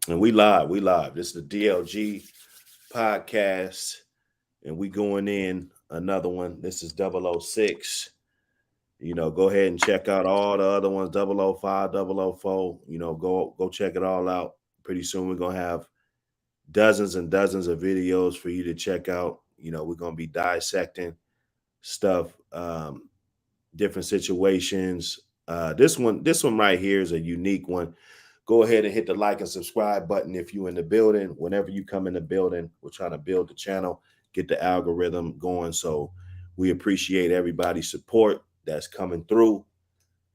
And we live. We live. This is the DLG podcast. And we going in another one. This is 006. Go ahead and check out all the other ones, 005, 004. Go check it all out. Pretty soon we're gonna have dozens and dozens of videos for you to check out. We're gonna be dissecting stuff, different situations. This one right here is a unique one. Go ahead and hit the like and subscribe button if you're in the building. Whenever you come in the building, we're trying to build the channel, get the algorithm going. So we appreciate everybody's support that's coming through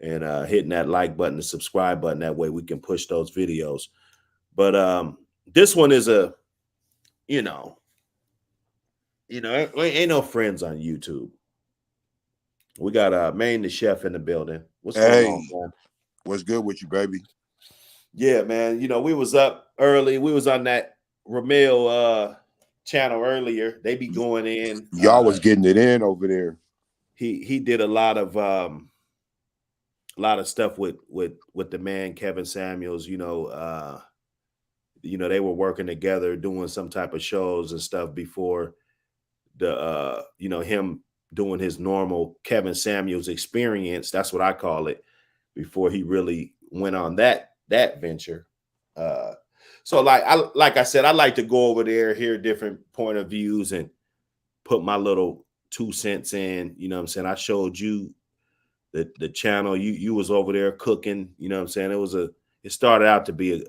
and hitting that like button, the subscribe button. That way we can push those videos. But this one is you know, ain't no friends on YouTube. We got Maine the chef in the building. What's going on, Hey, man? what's good with you, baby? Yeah, man. We was up early. We was on that Ramil channel earlier. They be going in. Y'all was getting it in over there. He did a lot of stuff with the man Kevin Samuels. They were working together doing some type of shows and stuff before him doing his normal Kevin Samuels experience. That's what I call it, before he really went on that venture. So like I said, I like to go over there, hear different point of views, and put my little 2 cents in. You know what I'm saying? I showed you the channel. You was over there cooking. You know what I'm saying? It started out to be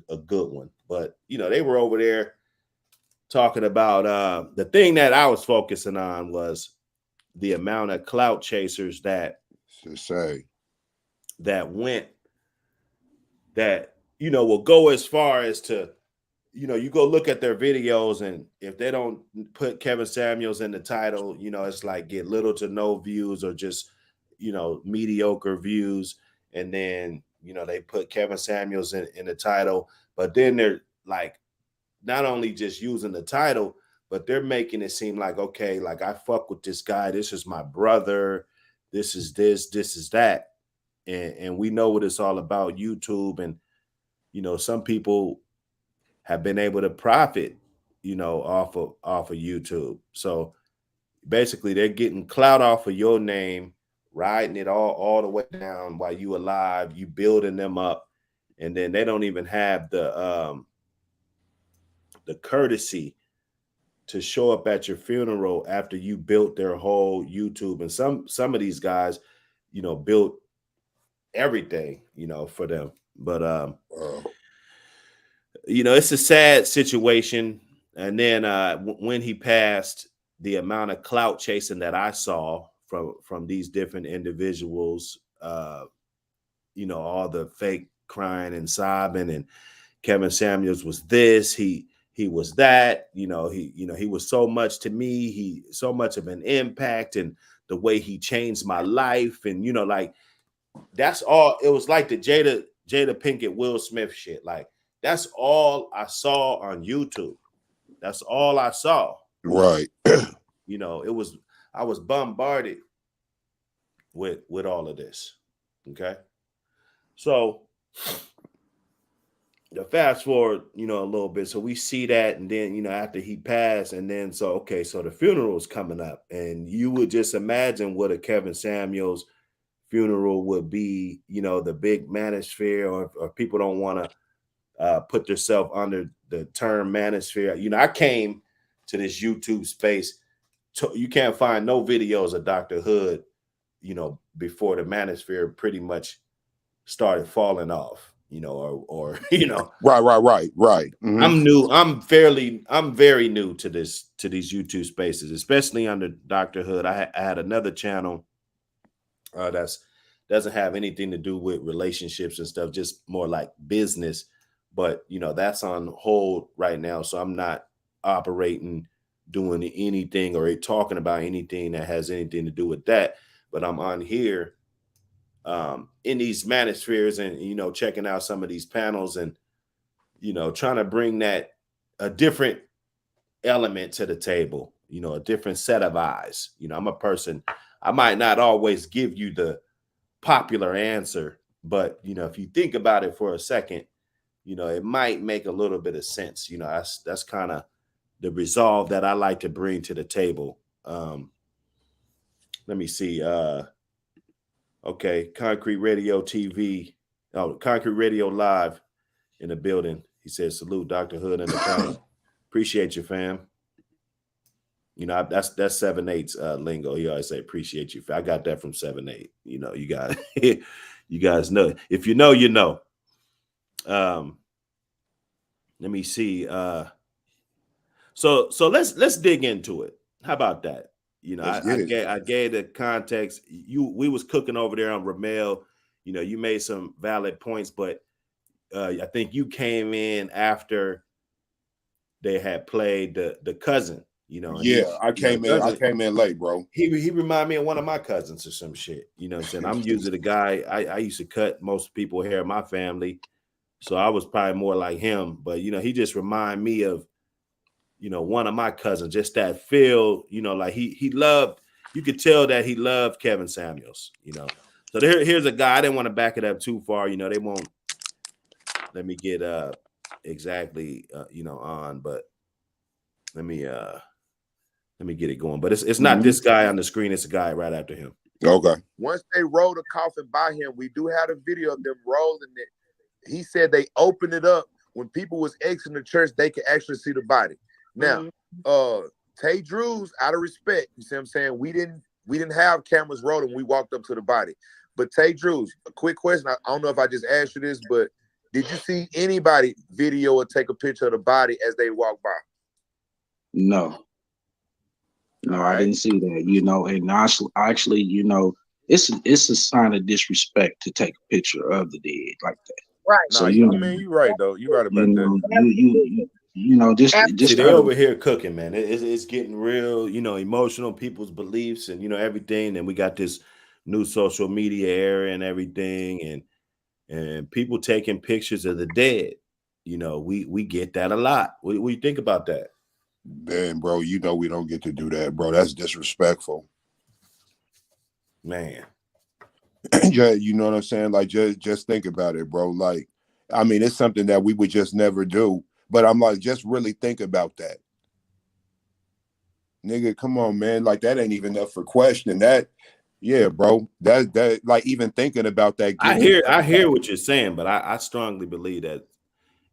a good one, but they were over there talking about the thing that I was focusing on was the amount of clout chasers that Say, went that will go as far as to you go look at their videos, and if they don't put Kevin Samuels in the title, it's like get little to no views, or just mediocre views. And then they put Kevin Samuels in the title, but then they're like not only just using the title, but they're making it seem like, okay, like I fuck with this guy, this is my brother, this is that. And we know what it's all about, YouTube. And some people have been able to profit off of YouTube. So basically they're getting clout off of your name, riding it all the way down while you alive, you building them up, and then they don't even have the courtesy to show up at your funeral after you built their whole YouTube. And some of these guys built everything for them. But it's a sad situation. And then when he passed, the amount of clout chasing that I saw from these different individuals, all the fake crying and sobbing, and Kevin Samuels was this, he was that, he was so much to me, he so much of an impact, and the way he changed my life. And like that's all. It was like the Jada Pinkett Will Smith shit. Like that's all I saw on YouTube. That's all I saw. right. It was, I was bombarded with all of this. Okay. So the fast forward, a little bit. So we see that, and then, after he passed, and then so the funeral is coming up, and you would just imagine what a Kevin Samuels funeral would be, the big manosphere, or people don't want to put themselves under the term manosphere. I came to this YouTube space. You can't find no videos of Dr. Hood, before the manosphere pretty much started falling off, or Right. Mm-hmm. I'm new. I'm very new to these YouTube spaces, especially under Dr. Hood. I had another channel that's doesn't have anything to do with relationships and stuff, just more like business. But that's on hold right now, so I'm not operating, doing anything, or talking about anything that has anything to do with that. But I'm on here in these manospheres, and checking out some of these panels, and trying to bring that a different element to the table, a different set of eyes. I'm a person, I might not always give you the popular answer, but if you think about it for a second, it might make a little bit of sense. That's kind of the resolve that I like to bring to the table. Let me see. Okay, Concrete Radio TV. Oh, Concrete Radio Live in the building. He says, salute Dr. Hood and the gang. Appreciate you, fam. That's 7-8's lingo. He always say, appreciate you. I got that from 7-8. You got you guys know. If you know, you know. Let me see. So let's dig into it. How about that? I gave the context. We was cooking over there on Ramel. You made some valid points, but I think you came in after they had played the cousin. I came in late, bro. He reminded me of one of my cousins or some shit. What I'm saying? I'm usually the guy. I used to cut most people hair in my family, so I was probably more like him. But he just reminded me of one of my cousins. Just that feel. Like he loved. You could tell that he loved Kevin Samuels. So here's a guy. I didn't want to back it up too far. They won't let me get exactly on, but let me get it going. But it's not this guy on the screen. It's a guy right after him. Okay. Once they rolled a coffin by him, we do have a video of them rolling it. He said they opened it up when people was exiting the church. They could actually see the body. Now, Tay Drews, out of respect, you see what I'm saying? We didn't have cameras rolling when we walked up to the body. But Tay Drews, a quick question. I don't know if I just asked you this, but did you see anybody video or take a picture of the body as they walked by? No, I didn't see that. And actually, it's a sign of disrespect to take a picture of the dead like that. Right. So you're right though. You're right about that. Just they're over here cooking, man. It's getting real, emotional. People's beliefs and everything. And we got this new social media era and everything, and people taking pictures of the dead. We get that a lot. What do you think about that? Man, bro, we don't get to do that, bro. That's disrespectful. Man. You know what I'm saying? Like, just think about it, bro. Like, I mean, it's something that we would just never do. But I'm like, just really think about that. Nigga, come on, man. Like, that ain't even up for question. That, yeah, bro. That like, even thinking about that. I hear what you're saying, but I strongly believe that,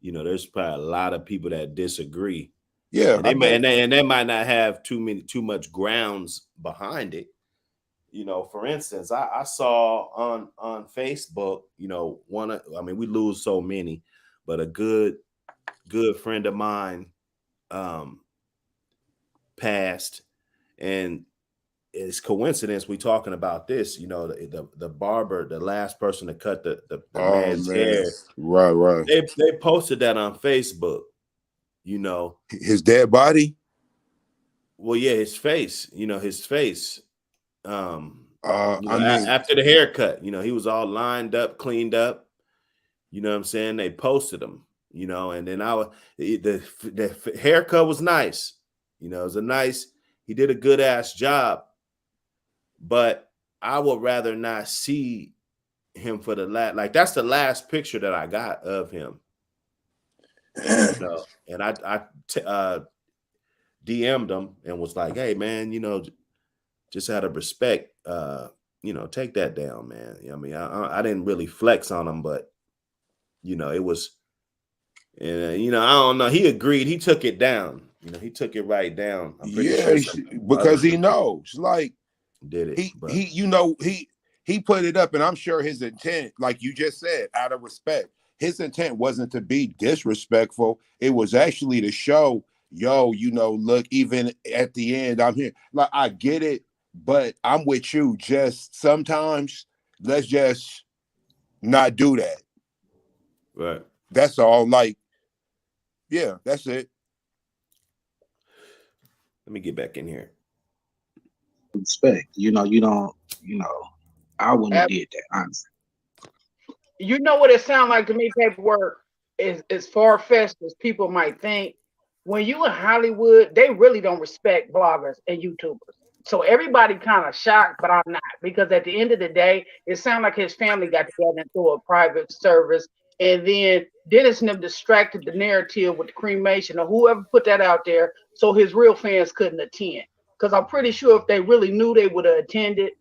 there's probably a lot of people that disagree. Yeah, and they might not have too much grounds behind it. For instance, I saw on Facebook, we lose so many, but a good friend of mine passed, and it's coincidence we talking about this. The barber, the last person to cut the man's hair, right. They posted that on Facebook. His dead body. Well, yeah, his face. His face. After the haircut, he was all lined up, cleaned up. You know what I'm saying? They posted him. And then the haircut was nice. It was he did a good ass job. But I would rather not see him for the last. Like, that's the last picture that I got of him. And I DM'd him and was like, hey man, just out of respect, take that down, man. I didn't really flex on him, but it was, and I don't know. He agreed. He took it down. He took it right down. I'm pretty sure because he knows, like, did it. He put it up, and I'm sure his intent, like you just said, out of respect, his intent wasn't to be disrespectful. It was actually to show, look, even at the end, I'm here. Like, I get it, but I'm with you. Just sometimes let's just not do that. Right. That's all. Like, yeah, that's it. Let me get back in here. Respect. I wouldn't have did that, honestly. You know what it sounds like to me, paperwork is as far-fetched as people might think. When you in Hollywood, they really don't respect bloggers and YouTubers. So everybody kind of shocked, but I'm not, because at the end of the day, it sounds like his family got together and threw a private service And then Dennis and them distracted the narrative with the cremation or whoever put that out there so his real fans couldn't attend. Because I'm pretty sure if they really knew, they would have attended.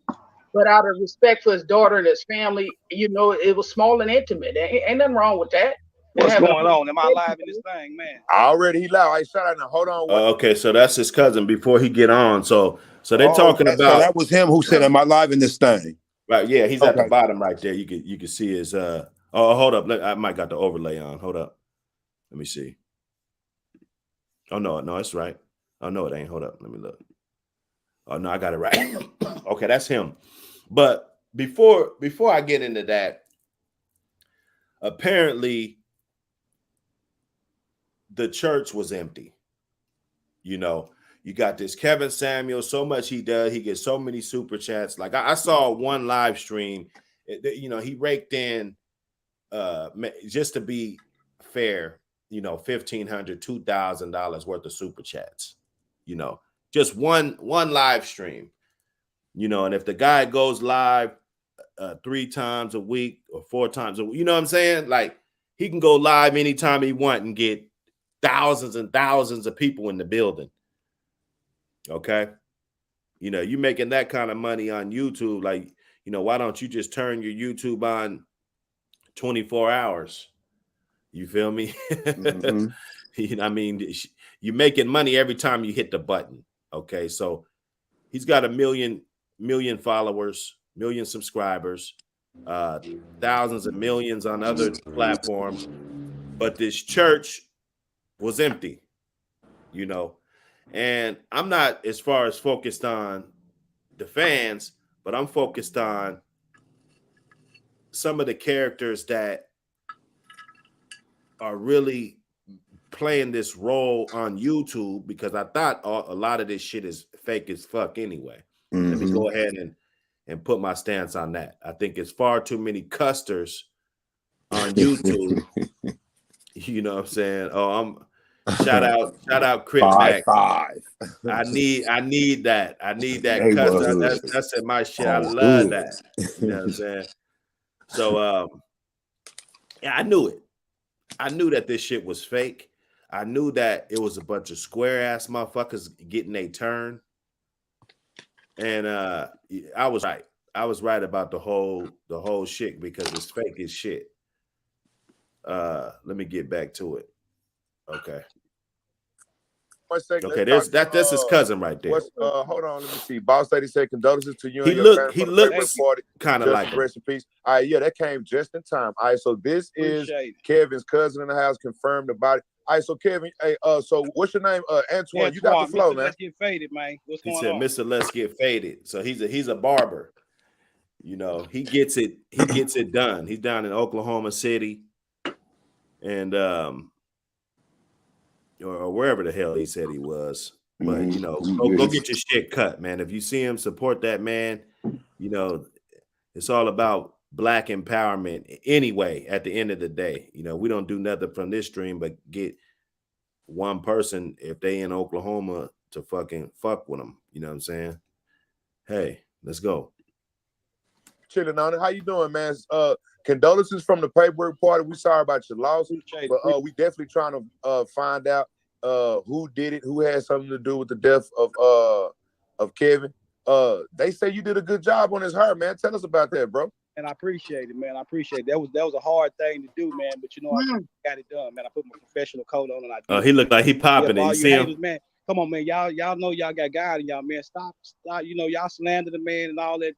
But out of respect for his daughter and his family, it was small and intimate. Ain't nothing wrong with that. What's going on? Am I live in this thing, man? Already he loud. I shut out now. Hold on. Okay, so that's his cousin before he get on. So they're talking okay. about. So that was him who said, "Am I live in this thing?" Right, yeah, he's at the Okay. bottom right there. You can see his. Oh, hold up. I might got the overlay on. Hold up. Let me see. Oh no, it's right. Oh no, it ain't. Hold up. Let me look. Oh no, I got it right. Okay, that's him. But before I get into that, apparently the church was empty. You know, you got this Kevin Samuel, so much he does. He gets so many super chats. Like I saw one live stream, he raked in, just to be fair, $1,500, $2,000 worth of super chats, just one live stream, and if the guy goes live 3 times a week or 4 times a week, you know what I'm saying? Like he can go live anytime he want and get thousands and thousands of people in the building. Okay. You making that kind of money on YouTube. Like, why don't you just turn your YouTube on 24 hours? You feel me? Mm-hmm. I mean, you're making money every time you hit the button. Okay. So he's got 1 million followers, million subscribers, thousands and millions on other platforms. But this church was empty, and I'm not as far as focused on the fans, but I'm focused on some of the characters that are really playing this role on YouTube, because I thought a lot of this shit is fake as fuck anyway. Mm-hmm. Let me go ahead and put my stance on that. I think it's far too many custers on YouTube. You know what I'm saying? Oh, shout out Crit Mac. 5. I need that. I need that custer. That's in my shit. I love that. You know what I'm saying? So yeah, I knew it. I knew that this shit was fake. I knew that it was a bunch of square ass motherfuckers getting a turn. And I was right. I was right about the whole shit, because it's fake as shit. Let me get back to it. Okay. 1 second. Okay, that's his cousin right there. Hold on, let me see. Boss Lady said condolences to you. He looked kind of like him. Rest in peace. All right, yeah, that came just in time. All right, so this is Kevin's cousin in the house, confirmed about it. All right, so Kevin, hey, so what's your name? Antoine, you got the flow, man. Let's get faded, man. What's going on? He said, Mr. Let's Get Faded. So he's a barber. He gets it done. He's down in Oklahoma City, and or wherever the hell he said he was. But go get your shit cut, man. If you see him, support that man. It's all about Black empowerment anyway. At the end of the day, we don't do nothing from this stream but get one person, if they in Oklahoma, to fucking fuck with them. You know what I'm saying? Hey, let's go. Chilling on it. How you doing, man? Condolences from the paperwork party. We sorry about your loss, but we definitely trying to find out who did it, who had something to do with the death of Kevin. They say you did a good job on his heart, man. Tell us about that, bro. And I appreciate it, man. I appreciate it. That was a hard thing to do, man. But I got it done, man. I put my professional coat on and I did. Oh, he looked like he popping it. You see him? Man. Come on, man. Y'all know y'all got God in y'all, man. Stop. Y'all slander the man and all that.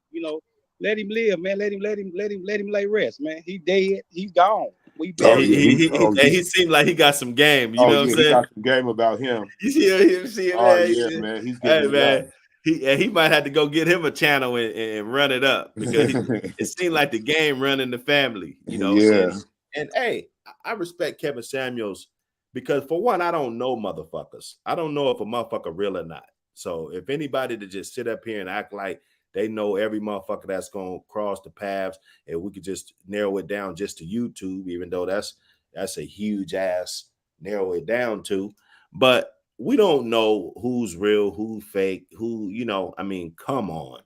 Let him live, man. Let him lay rest, man. He dead. He's gone. We he seemed like he got some game. You know what I'm saying? He got some game about him. You see him, Oh, man. yeah, man. He's getting man. He might have to go get him a channel and run it up, because it seemed like the game running the family. Yeah. And hey, I respect Kevin Samuels, because for one, I don't know motherfuckers. I don't know if a motherfucker real or not. So if anybody to just sit up here and act like they know every motherfucker that's going to cross the paths, and we could just narrow it down just to YouTube, even though that's a huge ass narrow it down to. But we don't know who's real, who fake, who, I mean, come on.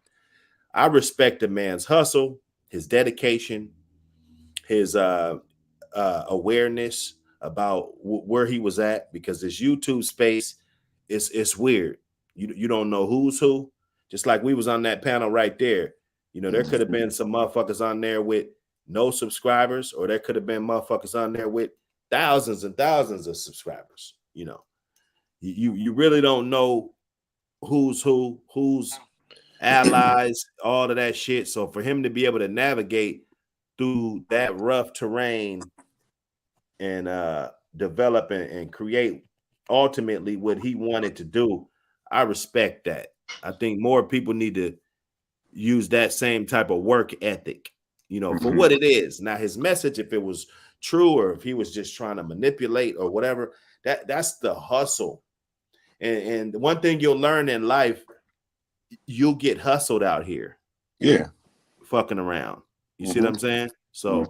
I respect the man's hustle, his dedication, his awareness about where he was at, because this YouTube space it's weird. You don't know who's who. Just like we was on that panel right there. You know, there could have been some motherfuckers on there with no subscribers, or there could have been motherfuckers on there with thousands and thousands of subscribers. You know, you really don't know who's who's allies, all of that shit. So for him to be able to navigate through that rough terrain and develop and create ultimately what he wanted to do, I respect that. I think more people need to use that same type of work ethic, you know, for what it is. Now, his message, if it was true or if he was just trying to manipulate or whatever, that's the hustle. And one thing you'll learn in life, you'll get hustled out here. Yeah. Fucking around. You see what I'm saying? So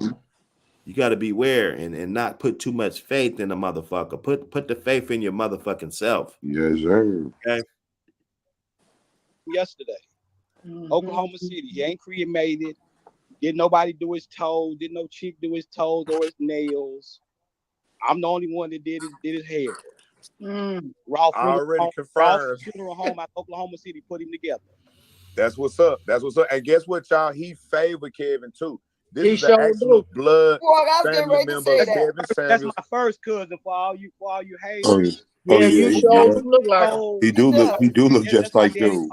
you got to beware and not put too much faith in a motherfucker. Put the faith in your motherfucking self. Yes, sir. Okay. Yesterday, Oklahoma City, he ain't cremated. Didn't nobody do his toes. Didn't no chick do his toes or his nails. I'm the only one that did his hair. Raw funeral home out Oklahoma City put him together. That's what's up. That's what's up. And guess what, y'all? He favored Kevin too. This is an actual blood family member of Kevin Samuels. That's my first cousin for all you haters. You sure look like he do look just like dude.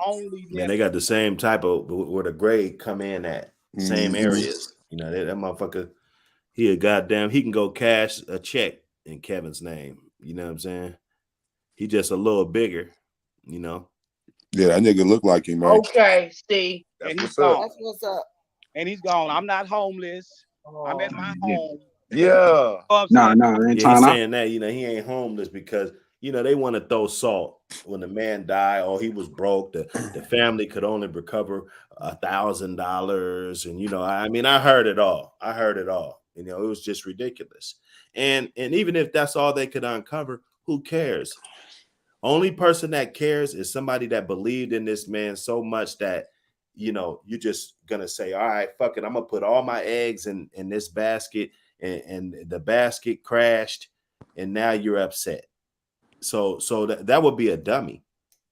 Man, they got the same type of where the grade come in at same areas. You know, that motherfucker, he can go cash a check in Kevin's name. You know what I'm saying? He just a little bigger, you know. Yeah, that nigga look like him, man. Okay, Steve. And That's what's up. And he's gone. I'm not homeless. I'm at my home. Yeah. He's saying that, you know, he ain't homeless because, you know, they want to throw salt when the man died or he was broke. The family could only recover $1,000. And, you know, I mean, I heard it all. You know, it was just ridiculous. And even if that's all they could uncover, who cares? Only person that cares is somebody that believed in this man so much that, you know, you're just gonna say, all right, fuck it, I'm gonna put all my eggs in this basket, and the basket crashed, and now you're upset. So that would be a dummy.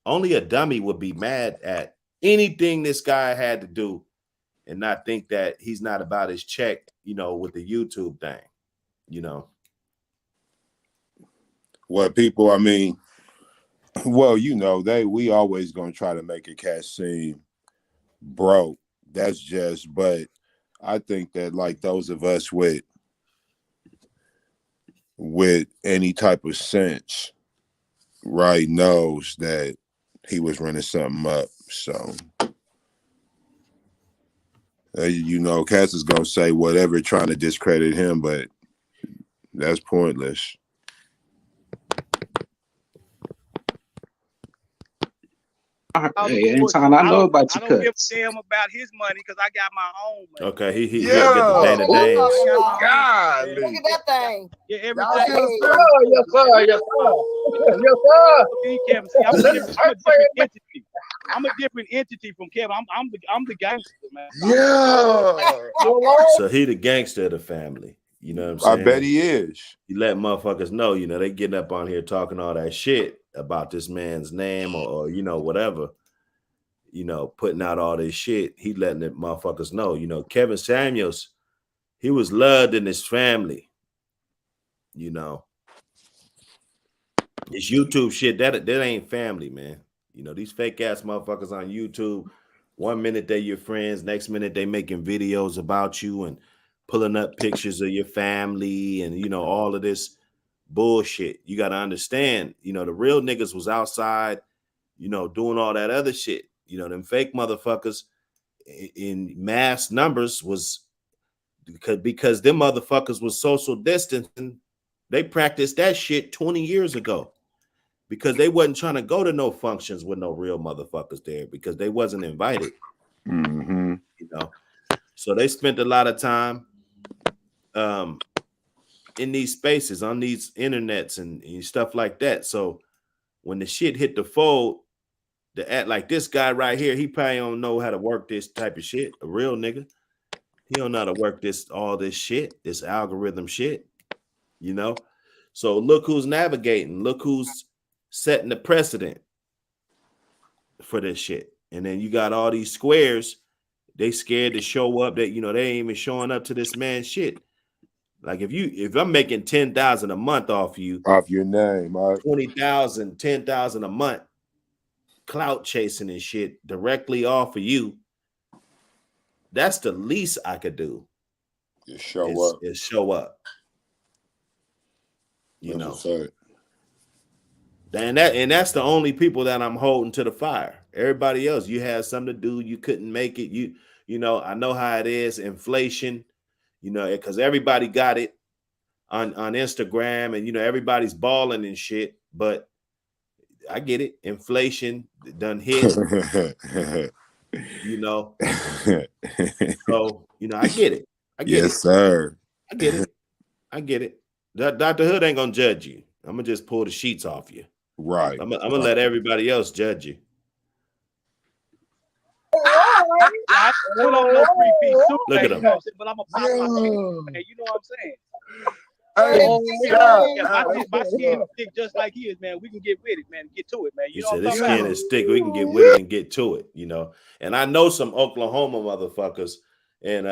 Only a dummy would be mad at anything this guy had to do and not think that he's not about his check, you know, with the YouTube thing, you know. What people, I mean, well, you know, we always gonna try to make a cat seem broke. That's just, but I think that like those of us with any type of sense, right, knows that he was running something up. So you know, Cass is gonna say whatever trying to discredit him, but that's pointless. Hey, Anton, I know about your I don't give cuts. a damn about his money because I got my own money. Okay, he'll get the day-to-day. God, look at that thing. Yeah, every Y'all day. Yes, sir. I'm a different entity. I'm a different entity from Kevin. I'm the gangster, man. Yeah. So he the gangster of the family. You know what I'm saying? I bet he is. You let motherfuckers know, you know, they getting up on here talking all that shit about this man's name or you know, whatever, you know, putting out all this shit. He letting the motherfuckers know, you know, Kevin Samuels, he was loved in his family, you know. This YouTube shit, that ain't family, man. You know, these fake ass motherfuckers on YouTube, 1 minute they your friends, next minute they making videos about you and pulling up pictures of your family and, you know, all of this bullshit. You got to understand, you know, the real niggas was outside, you know, doing all that other shit. You know, them fake motherfuckers in mass numbers was because them motherfuckers was social distancing. They practiced that shit 20 years ago because they wasn't trying to go to no functions with no real motherfuckers there because they wasn't invited. Mm-hmm. You know, so they spent a lot of time in these spaces on these internets and stuff like that. So when the shit hit the fold, the act like this guy right here, he probably don't know how to work this type of shit. A real nigga, he don't know how to work all this shit, this algorithm shit. you know. So look who's navigating, look who's setting the precedent for this shit. And then you got all these squares, they scared to show up, that they ain't even showing up to this man's shit. Like if I'm making 10,000 a month off you, off your name, 20,000, 10,000 a month, clout chasing and shit directly off of you, that's the least I could do. Just show up. Is show up. You know. And that's the only people that I'm holding to the fire. Everybody else, you had something to do, you couldn't make it. You know, I know how it is, inflation, because everybody got it on Instagram, and everybody's balling and shit. But I get it. Inflation done hit. So I get it. I get yes, sir. I get it. I get it. Dr. Hood ain't gonna judge you. I'm gonna just pull the sheets off you. Right. I'm gonna let everybody else judge you. Put on no 3-piece suit. Look at him. But I'm gonna pop my skin, man. You know what I'm saying? My skin is thick just like his, man. We can get with it, man. Get to it, man. You know, this skin is thick. We can get with it and get to it. And I know some Oklahoma motherfuckers, and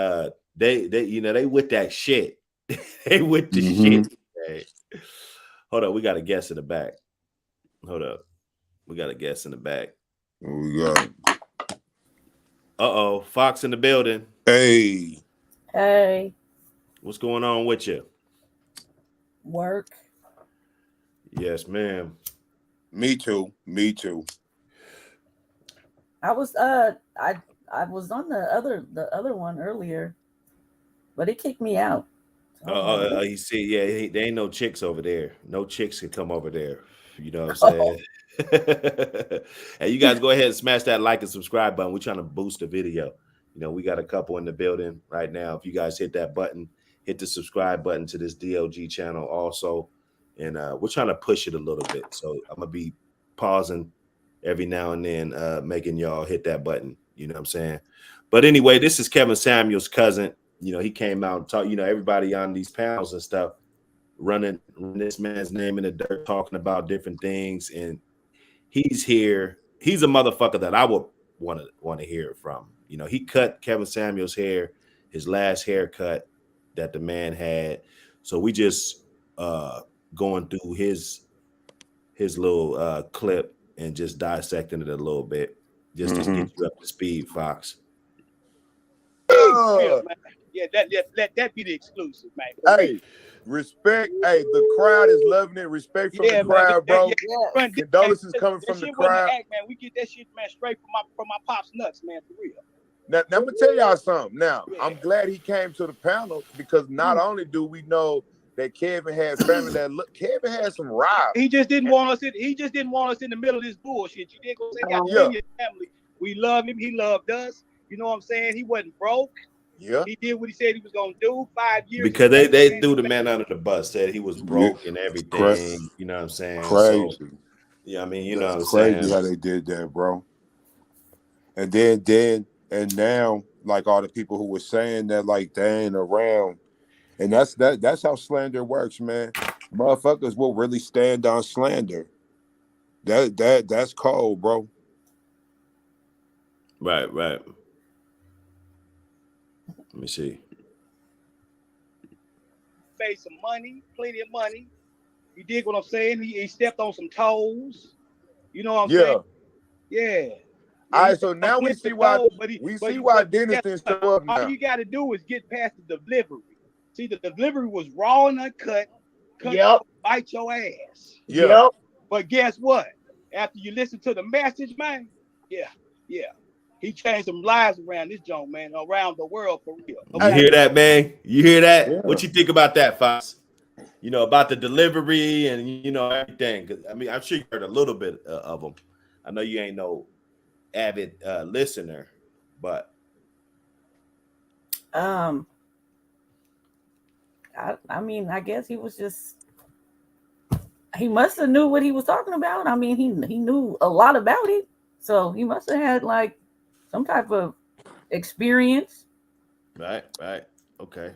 they with that shit. They with the shit. Hey. Hold up, we got a guest in the back. Hold up, we got a guest in the back. We got. Fox in the building. Hey. What's going on with you? Work. Yes, ma'am. Me too. I was I was on the other one earlier, but it kicked me out. You see, there ain't no chicks over there. No chicks can come over there. You know what I'm saying? Hey, you guys go ahead and smash that like and subscribe button. We're trying to boost the video. We got a couple in the building right now. If you guys hit that button, hit the subscribe button to this DLG channel also. And we're trying to push it a little bit. So I'm going to be pausing every now and then, making y'all hit that button. You know what I'm saying? But anyway, this is Kevin Samuels' cousin. He came out and talked, everybody on these panels and stuff, running this man's name in the dirt, talking about different things. And he's here. He's a motherfucker that I would want to hear from. He cut Kevin Samuels' hair, his last haircut that the man had. So we just going through his little clip and just dissecting it a little bit, just to get you up to speed, Fox. Yeah, let that be the exclusive, man. Hey, respect. Hey, the crowd is loving it. Respect from the crowd, bro. Condolences coming from the crowd. Man, we get that shit, man, straight from my pops nuts, man, for real. Now I'm gonna tell y'all something. Now, I'm glad he came to the panel, because not only do we know that Kevin had family Kevin had some rivals. He just didn't want us in the middle of this bullshit. You didn't go say that in your family. We love him, he loved us. You know what I'm saying? He wasn't broke. Yeah. He did what he said he was gonna do. 5 years. Because they threw the man under the bus, said he was broke and everything. You know what I'm saying? Crazy. So, yeah, I mean, you know what I'm crazy saying? How they did that, bro. And then now, like, all the people who were saying that, like, they ain't around. And that's how slander works, man. Motherfuckers will really stand on slander. That's cold, bro. Right. Let me see. Made some money, plenty of money. You dig what I'm saying? He stepped on some toes. You know what I'm saying? Yeah. All right, so now we see why Dennis didn't show up now. All you got to do is get past the delivery. See, the delivery was raw and uncut. Bite your ass. Yep. But guess what? After you listen to the message, man, he changed some lives around this joint, man, around the world for real. You hear that, man? You hear that? Yeah. What you think about that, Fox? About the delivery and everything. 'Cause, I mean, I'm sure you heard a little bit of them. I know you ain't no avid listener, but I mean, I guess he was he must have knew what he was talking about. I mean, he knew a lot about it, so he must have had like some type of experience. Right. Okay.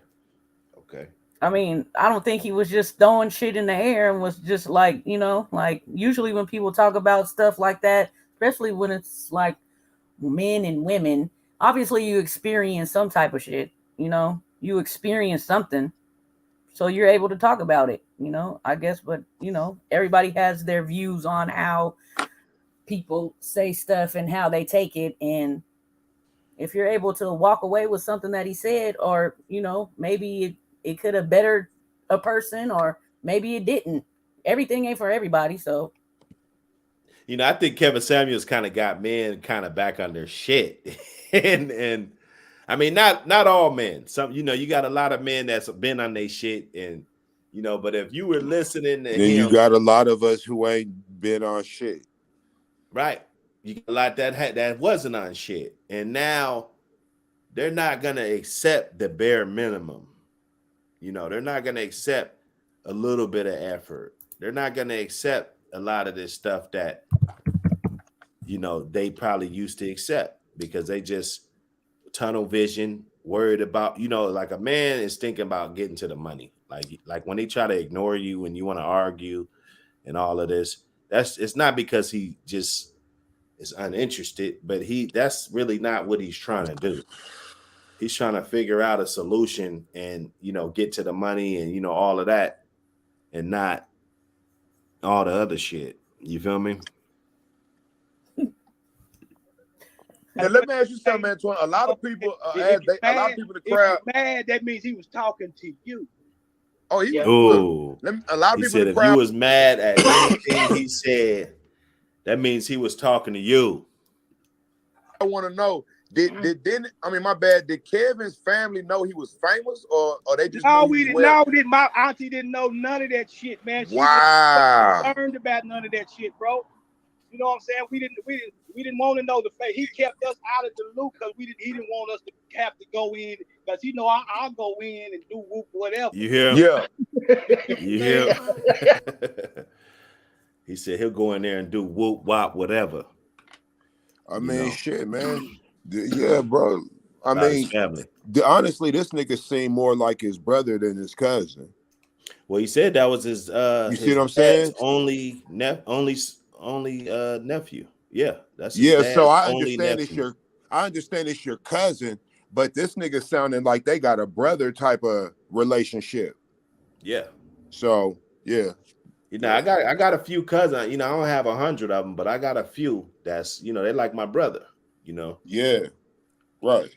I mean, I don't think he was just throwing shit in the air and was just like, you know, like usually when people talk about stuff like that, especially when it's like men and women, obviously you experience some type of shit, you know, you experience something. So you're able to talk about it, you know, I guess, but you know, everybody has their views on how people say stuff and how they take it. And if you're able to walk away with something that he said, or, you know, maybe it could have bettered a person, or maybe it didn't. Everything ain't for everybody. So, You know, I think Kevin Samuels kind of got men kind of back on their shit. and I mean, not all men. Some, you know, you got a lot of men that's been on their shit, and you know, but if you were listening to Then you him, got a lot of us who ain't been on shit. right? You got a lot that wasn't on shit, and now they're not gonna accept the bare minimum. You know, they're not gonna accept a little bit of effort. They're not gonna accept a lot of this stuff that, you know, they probably used to accept because they just tunnel vision, worried about, you know, like a man is thinking about getting to the money. Like when they try to ignore you and you want to argue and all of this, it's not because he just is uninterested, but that's really not what he's trying to do. He's trying to figure out a solution and, you know, get to the money and, you know, all of that, and not all the other shit. You feel me? Now, let me ask you something, Antoine. A lot of people, a lot of people in the crowd. If you're mad, that means he was talking to you. Oh, he Yeah. was. Oh, A lot of he people said in the if crowd. you was mad at anything he said, that means he was talking to you. I want to know, my bad. Did Kevin's family know he was famous, or they just No, knew we he didn't. was well? No, my auntie didn't know none of that shit, man. She Wow. wasn't concerned about none of that shit, bro. You know what I'm saying? We didn't want to know the fate. He kept us out of the loop because he didn't want us to have to go in, because he know I'll go in and do whoop whatever. You hear him? Yeah. You hear him? He said he'll go in there and do whoop wop whatever. I You mean, know, shit, man. Yeah, bro. I about his mean, family. honestly, this nigga seemed more like his brother than his cousin. Well, he said that was his You see what I'm dad's saying? only nephew. Yeah, that's his Yeah, so dad's I only understand nephew. it's your cousin, but this nigga sounding like they got a brother type of relationship. Yeah. So yeah. You know, I got a few cousins. You know, I don't have 100 of them, but I got a few that's, you know, they like my brother. You know. Yeah. Right.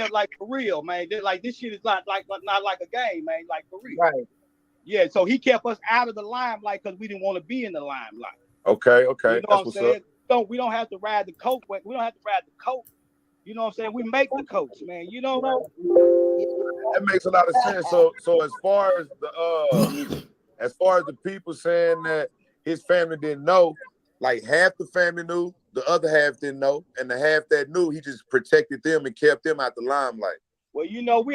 Like for real, man. Like this shit is not like a game, man. Like for real. Right. Yeah. So he kept us out of the limelight because we didn't want to be in the limelight. Okay. You know That's what I'm what's saying? up. We don't have to ride the coat. We don't have to ride the coat. You know what I'm saying? We make the coats, man. You know. That makes a lot of sense. So as far as the people saying that his family didn't know, like half the family knew, the other half didn't know, and the half that knew, he just protected them and kept them out the limelight. Well, you know,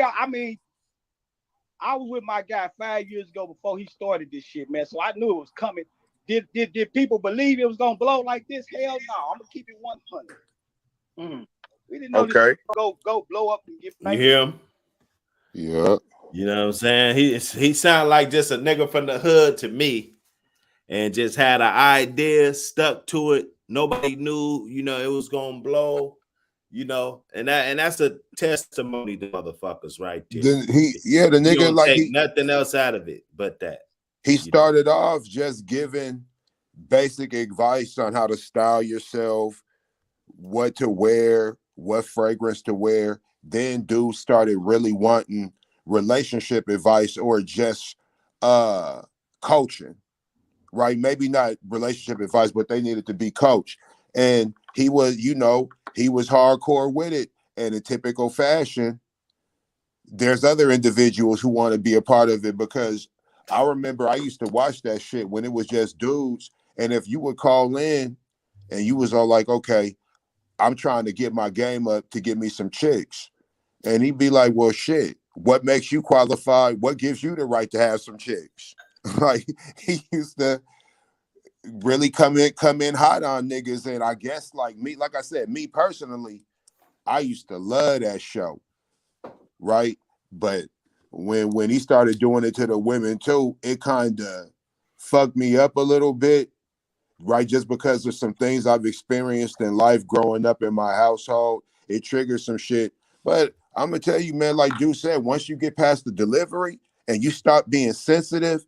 I was with my guy 5 years ago before he started this shit, man. So I knew it was coming. Did people believe it was gonna blow like this? Hell no. I'm gonna keep it 100. We didn't know this shit go blow up and get famous. You hear him? Yeah. You know what I'm saying? He sounded like just a nigga from the hood to me, and just had an idea, stuck to it. Nobody knew, you know, it was gonna blow. You know, and that's a testimony to motherfuckers right there. The nigga don't like take nothing else out of it but that. He started off just giving basic advice on how to style yourself, what to wear, what fragrance to wear. Then dude started really wanting relationship advice or just coaching, right? Maybe not relationship advice, but they needed to be coached. And he was, he was hardcore with it. And in typical fashion, there's other individuals who want to be a part of it, because I remember I used to watch that shit when it was just dudes. And if you would call in and you was all like, okay, I'm trying to get my game up to get me some chicks. And he'd be like, well, shit, what makes you qualified? What gives you the right to have some chicks? Like, he used to really come in hot on niggas. And I guess like I said, me personally, I used to love that show. right? But when he started doing it to the women too, it kind of fucked me up a little bit, right? Just because of some things I've experienced in life growing up in my household, it triggers some shit. But I'm gonna tell you, man, like Dude said, once you get past the delivery and you stop being sensitive,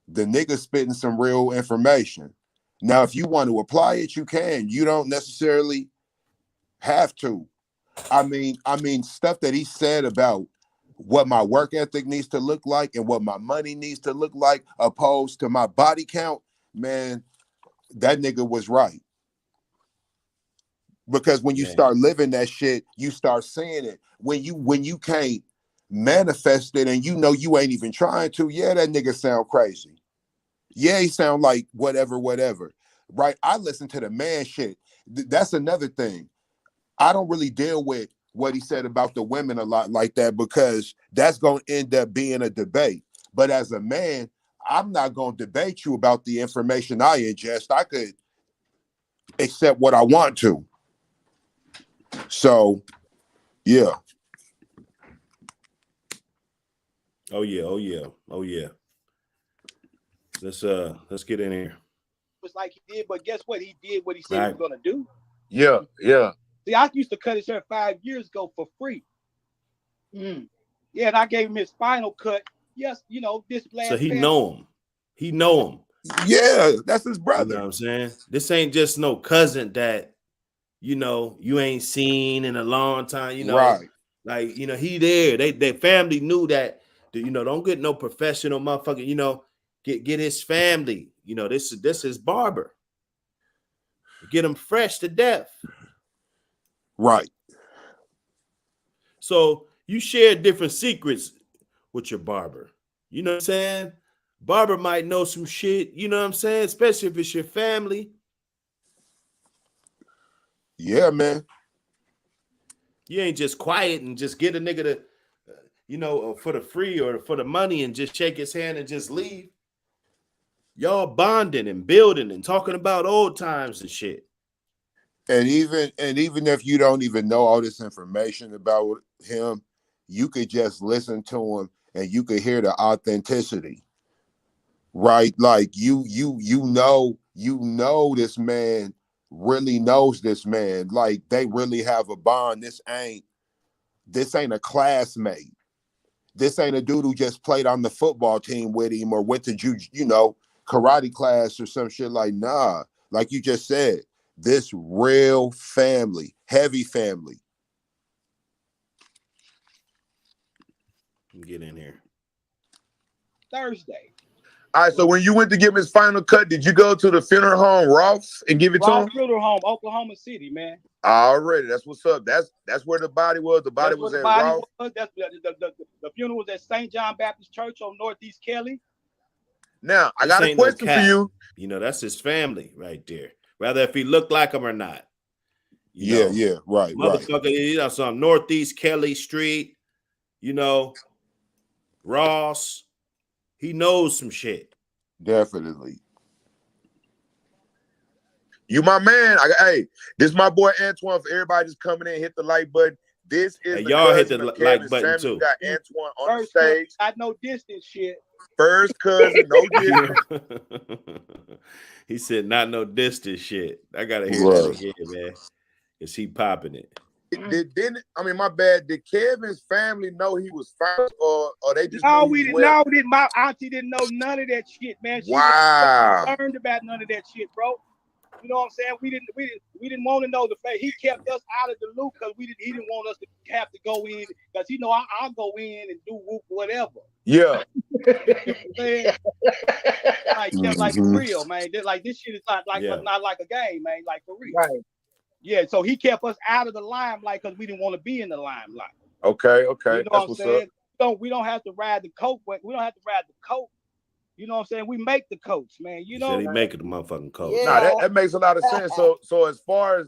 the nigga spitting some real information. Now, if you want to apply it, you can. You don't necessarily have to. I mean, stuff that he said about what my work ethic needs to look like and what my money needs to look like, opposed to my body count, man, that nigga was right. Because when you start living that shit, you start seeing it. When you can't manifest it and you know you ain't even trying to, yeah, that nigga sound crazy. Yeah, he sound like whatever, right? I listen to the man shit. That's another thing. I don't really deal with what he said about the women a lot like that because that's going to end up being a debate. But as a man, I'm not going to debate you about the information I ingest. I could accept what I want to. So, yeah. Oh yeah. Let's get in here. It's like he did, but guess what? He did what he said he was gonna do. Yeah. See, I used to cut his hair 5 years ago for free. Yeah, and I gave him his final cut. Yes, this last. So he know him. He know him. Yeah, that's his brother. You know what I'm saying? This ain't just no cousin that you ain't seen in a long time. Right. Like he there. Their family knew that. Don't get no professional motherfucker. Get his family. This is barber. Get him fresh to death. Right. So you share different secrets with your barber. You know what I'm saying? Barber might know some shit. You know what I'm saying? Especially if it's your family. Yeah, man. You ain't just quiet and just get a nigga to, for the free or for the money and just shake his hand and just leave. Y'all bonding and building and talking about old times and shit. And even if you don't even know all this information about him, you could just listen to him and you could hear the authenticity. Right? Like you know this man really knows this man. Like they really have a bond. This ain't a classmate. This ain't a dude who just played on the football team with him or went to karate class or some shit. Like, nah, like you just said, this real family, heavy family. Get in here. Thursday. All right, so when you went to give him his final cut, did you go to the funeral home, Ross, and give it to him? Funeral home, Oklahoma City, man. Already, that's what's up. That's where the body was. The body was at Ross. That's the funeral was at St. John Baptist Church on Northeast Kelly. Now, I got a question for you. That's his family right there. Whether if he looked like him or not. Yeah, right. Motherfucker, some Northeast Kelly Street, Ross. He knows some shit. Definitely. You my man. Hey, this is my boy Antoine. For everybody just coming in, hit the like button. This is y'all hit the like button too. We got Antoine on the stage. I know distance shit. First cousin, no distance. He said, "Not no distance shit." I gotta hear that again, man. Is he popping it? My bad. Did Kevin's family know he was first, or they just? No, we didn't. No, my auntie didn't know none of that shit, man. She wasn't concerned about none of that shit, bro. You know what I'm saying? We didn't want to know the fact. He kept us out of the loop because he didn't want us to have to go in because I'll go in and do whoop whatever. Yeah. Like for real, man. Like this shit is not like a game, man. Like for real. Right. Yeah. So he kept us out of the limelight because we didn't want to be in the limelight. Okay. You know what I'm saying? We don't have to ride the coat. We don't have to ride the coat. You know what I'm saying? We make the coats, man. He said he making the motherfucking coats. Yeah. Nah, that makes a lot of sense. So as far as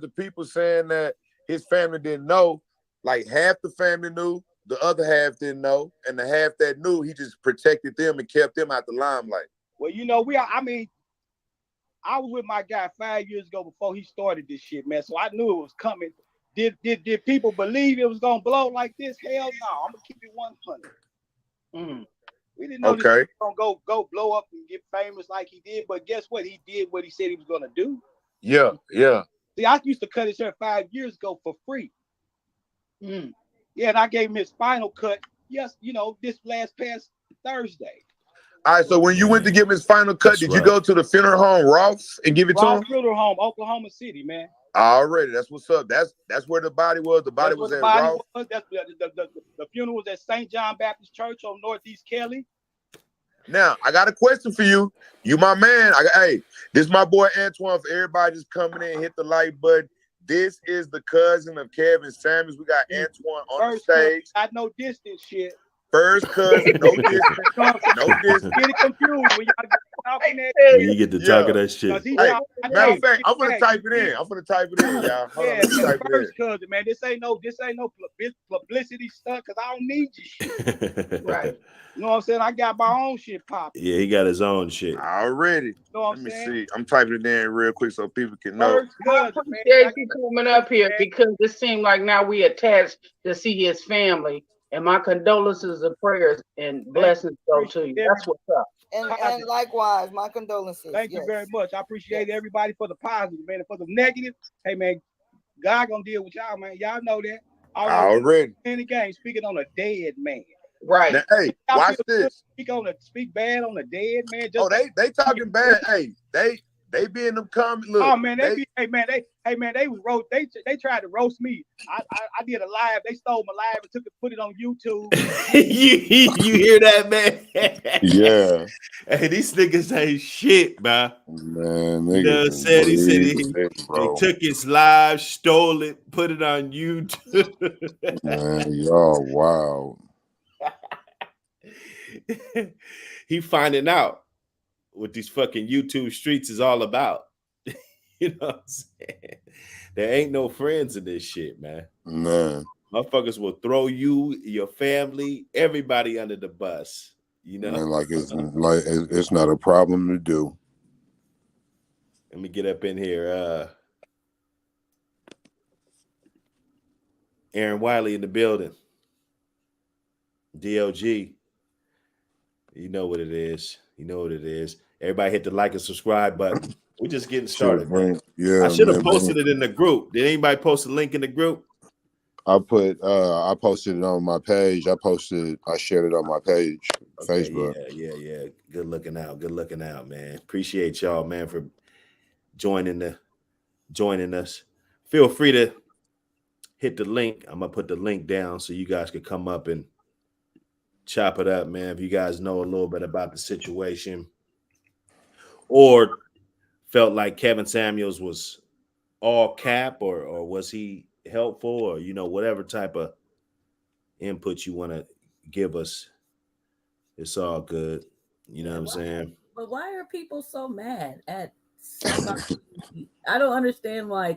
the people saying that his family didn't know, like half the family knew, the other half didn't know, and the half that knew, he just protected them and kept them out the limelight. Well, I was with my guy 5 years ago before he started this shit, man. So I knew it was coming. Did people believe it was gonna blow like this? Hell no. I'm gonna keep it 100. We didn't know this was gonna go blow up and get famous like he did, but guess what? He did what he said he was gonna do. Yeah. See, I used to cut his hair 5 years ago for free. Yeah, and I gave him his final cut. Yes, this past Thursday. All right, so when you went to give him his final cut, did you go to the funeral home, Ross, and give it to him? Funeral home, Oklahoma City, man. Already, that's what's up. That's where the body was. The body was at Ross. The funeral was at St. John Baptist Church on Northeast Kelly. Now, I got a question for you. You my man. Hey, this is my boy Antoine. For everybody just coming in, hit the like button. This is the cousin of Kevin Samuels. We got Antoine on the stage. Got no distance shit. First cousin, no distance. No distance. Get it confused when y'all get talking that. When you get to talking that shit. Hey, matter of fact, I'm gonna type it in. Y'all. Hold on, first cousin, man. This ain't no publicity stuff because I don't need your shit. Right. You know what I'm saying? I got my own shit popping. Yeah, he got his own shit. Already. You know what Let me see. I'm typing it in real quick so people can know. First cousin, I appreciate you coming up here because it seemed like now we attached to see his family. And my condolences and prayers and blessings go to you. That's what's up. And likewise, my condolences. Thank you very much. I appreciate everybody for the positive, man. And for the negative, hey, man, God gonna deal with y'all, man. Y'all know that. Already. In the game, speaking on a dead man. Right. Now, hey, watch this. Speak bad on a dead man. They talking bad. Hey, they be in them comments. Look. Oh man, they tried to roast me. I did a live. They stole my live and put it on YouTube. you hear that, man? Yeah. Hey, these niggas ain't shit, man. Man, you know what I'm saying? He said he took his live, stole it, put it on YouTube. Man, y'all wow. He finding out what these fucking YouTube streets is all about. You know what I'm saying? There ain't no friends in this shit, man. Man. Motherfuckers will throw you, your family, everybody under the bus. You know? Man, it's not a problem to do. Let me get up in here. Aaron Wiley in the building. DLG. You know what it is. Everybody hit the like and subscribe button. We're just getting started, man. Yeah, I should have posted it in the group. Did anybody post a link in the group? I posted it on my page. I shared it on my page, okay, Facebook. Yeah. Good looking out, man. Appreciate y'all, man, for joining us. Feel free to hit the link. I'm gonna put the link down so you guys can come up and chop it up, man. If you guys know a little bit about the situation or felt like Kevin Samuels was all cap or was he helpful or, whatever type of input you want to give us, it's all good. You know what I'm saying? But why are people so mad at somebody? I don't understand, why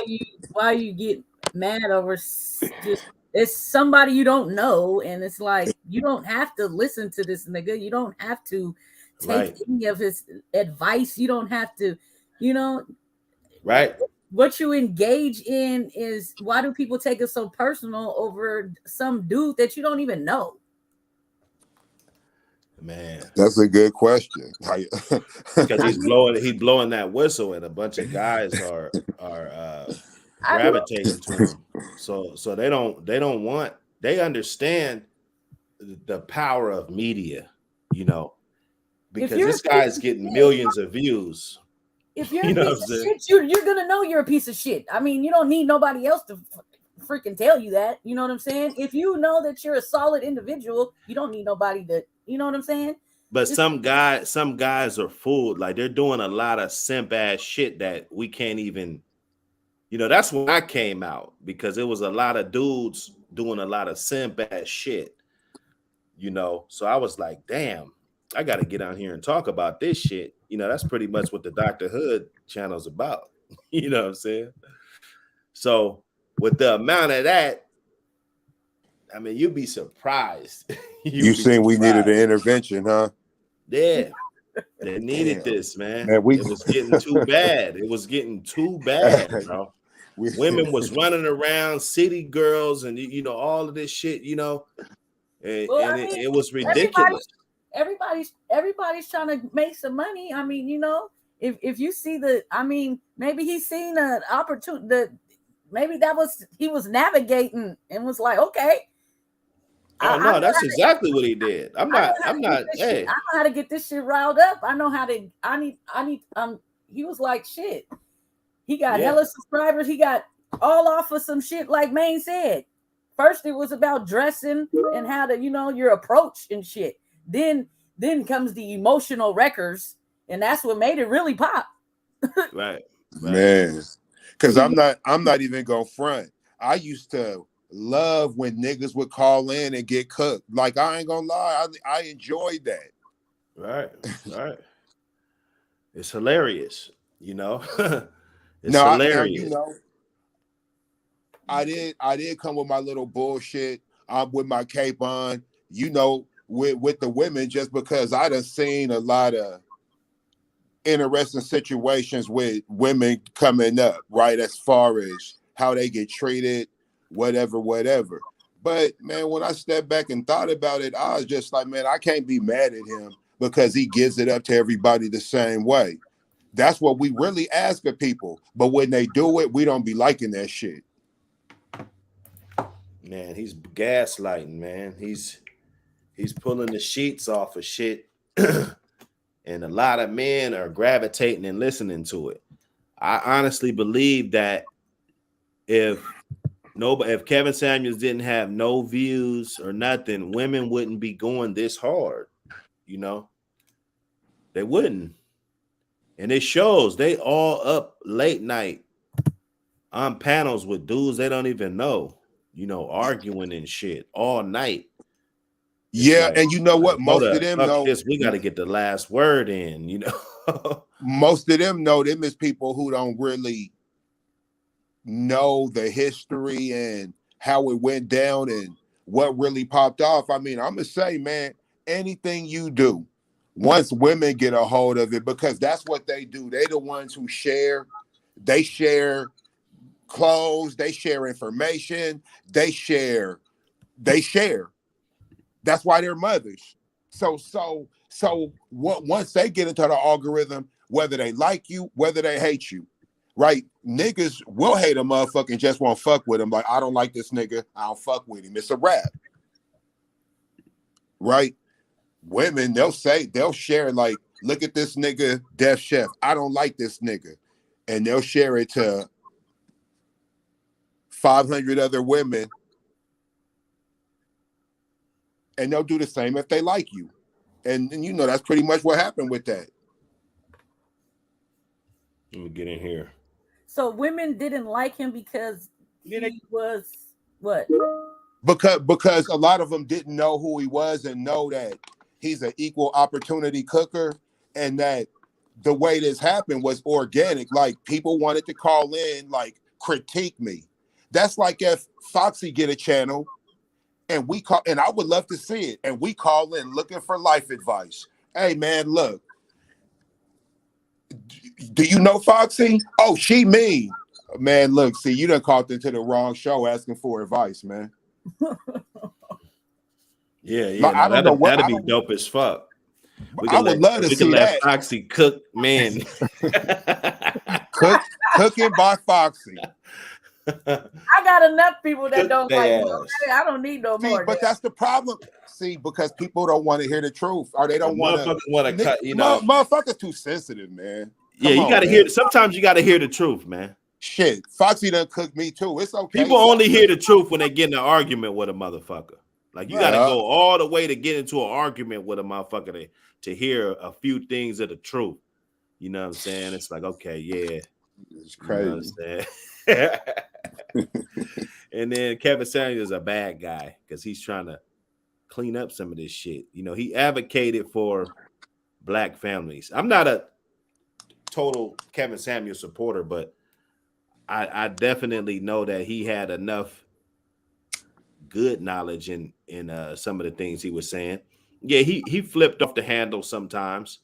you get mad over just it's somebody you don't know, and it's like you don't have to listen to this nigga. You don't have to take any of his advice. You don't have to, right. What you engage in is why do people take it so personal over some dude that you don't even know? Man, that's a good question. Because he's blowing that whistle, and a bunch of guys are gravitating to him. So they understand the power of media, because this guy's getting millions of views. If you're a piece of shit, you're gonna know you're a piece of shit. I mean, you don't need nobody else to freaking tell you that. You know what I'm saying? If you know that you're a solid individual, you don't need nobody to. You know what I'm saying? But some guys are fooled. Like they're doing a lot of simp ass shit that we can't even. That's when I came out, because it was a lot of dudes doing a lot of simp ass shit. So I was like, damn, I got to get on here and talk about this shit. That's pretty much what the Dr. Hood channel's about. You know what I'm saying? So with the amount of that, I mean, you'd be surprised. You seen we needed an intervention, huh? Yeah. They needed this, man. It was getting too bad. Bro. women was running around, city girls, and all of this shit, and, it was ridiculous. Everybody's trying to make some money. I mean, if you see maybe he's seen an opportunity that maybe he was navigating and was like, okay. Oh no, that's exactly what he did. I'm not. Hey, I know how to get this shit riled up. I know how to. I need. He was like, shit. He got hella subscribers. He got all off of some shit, like Maine said. First, it was about dressing and how to, your approach and shit. Then comes the emotional records, and that's what made it really pop. Right. Man, because I'm not even gonna front. I used to love when niggas would call in and get cooked. Like, I ain't gonna lie, I enjoyed that. Right. It's hilarious, It's hilarious. I did come with my little bullshit. I'm with my cape on, with the women, just because I done seen a lot of interesting situations with women coming up, right? As far as how they get treated, whatever. But man, when I stepped back and thought about it, I was just like, man, I can't be mad at him because he gives it up to everybody the same way. That's what we really ask of people. But when they do it, we don't be liking that shit. Man, he's gaslighting, man. He's pulling the sheets off of shit. And a lot of men are gravitating and listening to it. I honestly believe that if Kevin Samuels didn't have no views or nothing, women wouldn't be going this hard. They wouldn't. And it shows. They all up late night on panels with dudes they don't even know, arguing and shit all night. Yeah, and you know what? Most of them know this. We got to get the last word in, Most of them know them is people who don't really know the history and how it went down and what really popped off. I mean, I'm gonna say, man, anything you do, once women get a hold of it, because that's what they do. They the ones who share. They share clothes. They share information. They share. That's why they're mothers. So once they get into the algorithm, whether they like you, whether they hate you, right? Niggas will hate a motherfucker and just won't fuck with him. Like, I don't like this nigga. I don't fuck with him. It's a rap. Right? Women, they'll share, like, look at this nigga, Def Chef. I don't like this nigga. And they'll share it to 500 other women. And they'll do the same if they like you. And that's pretty much what happened with that. Let me get in here. So women didn't like him because he was what? Because a lot of them didn't know who he was and know that he's an equal opportunity cooker, and that the way this happened was organic. Like, people wanted to call in, like, critique me. That's like if Foxy get a channel and we call, and I would love to see it, and we call in looking for life advice. Hey man, look, do you know Foxy? Oh, she mean. Man, look, see, you done called into the wrong show asking for advice, man. Yeah, like, that'd be dope as fuck. I would love to see that. Foxy cook, man. Cooking by Foxy. I got enough people that don't like me. Okay? I don't need no more. But that's the problem. See, because people don't want to hear the truth, or they don't want to cut. Motherfuckers too sensitive, man. Yeah, you got to hear. Sometimes you got to hear the truth, man. Shit, Foxy done cooked me too. It's okay. People only hear the truth when they get in an argument with a motherfucker. Like, you got to go all the way to get into an argument with a motherfucker to hear a few things of the truth. You know what I'm saying? It's like, okay, yeah, it's crazy. You know what I'm saying? And then Kevin Samuels is a bad guy because he's trying to clean up some of this shit. He advocated for black families. I'm not a total Kevin Samuels supporter, but I definitely know that he had enough good knowledge in some of the things he was saying. Yeah, he flipped off the handle sometimes,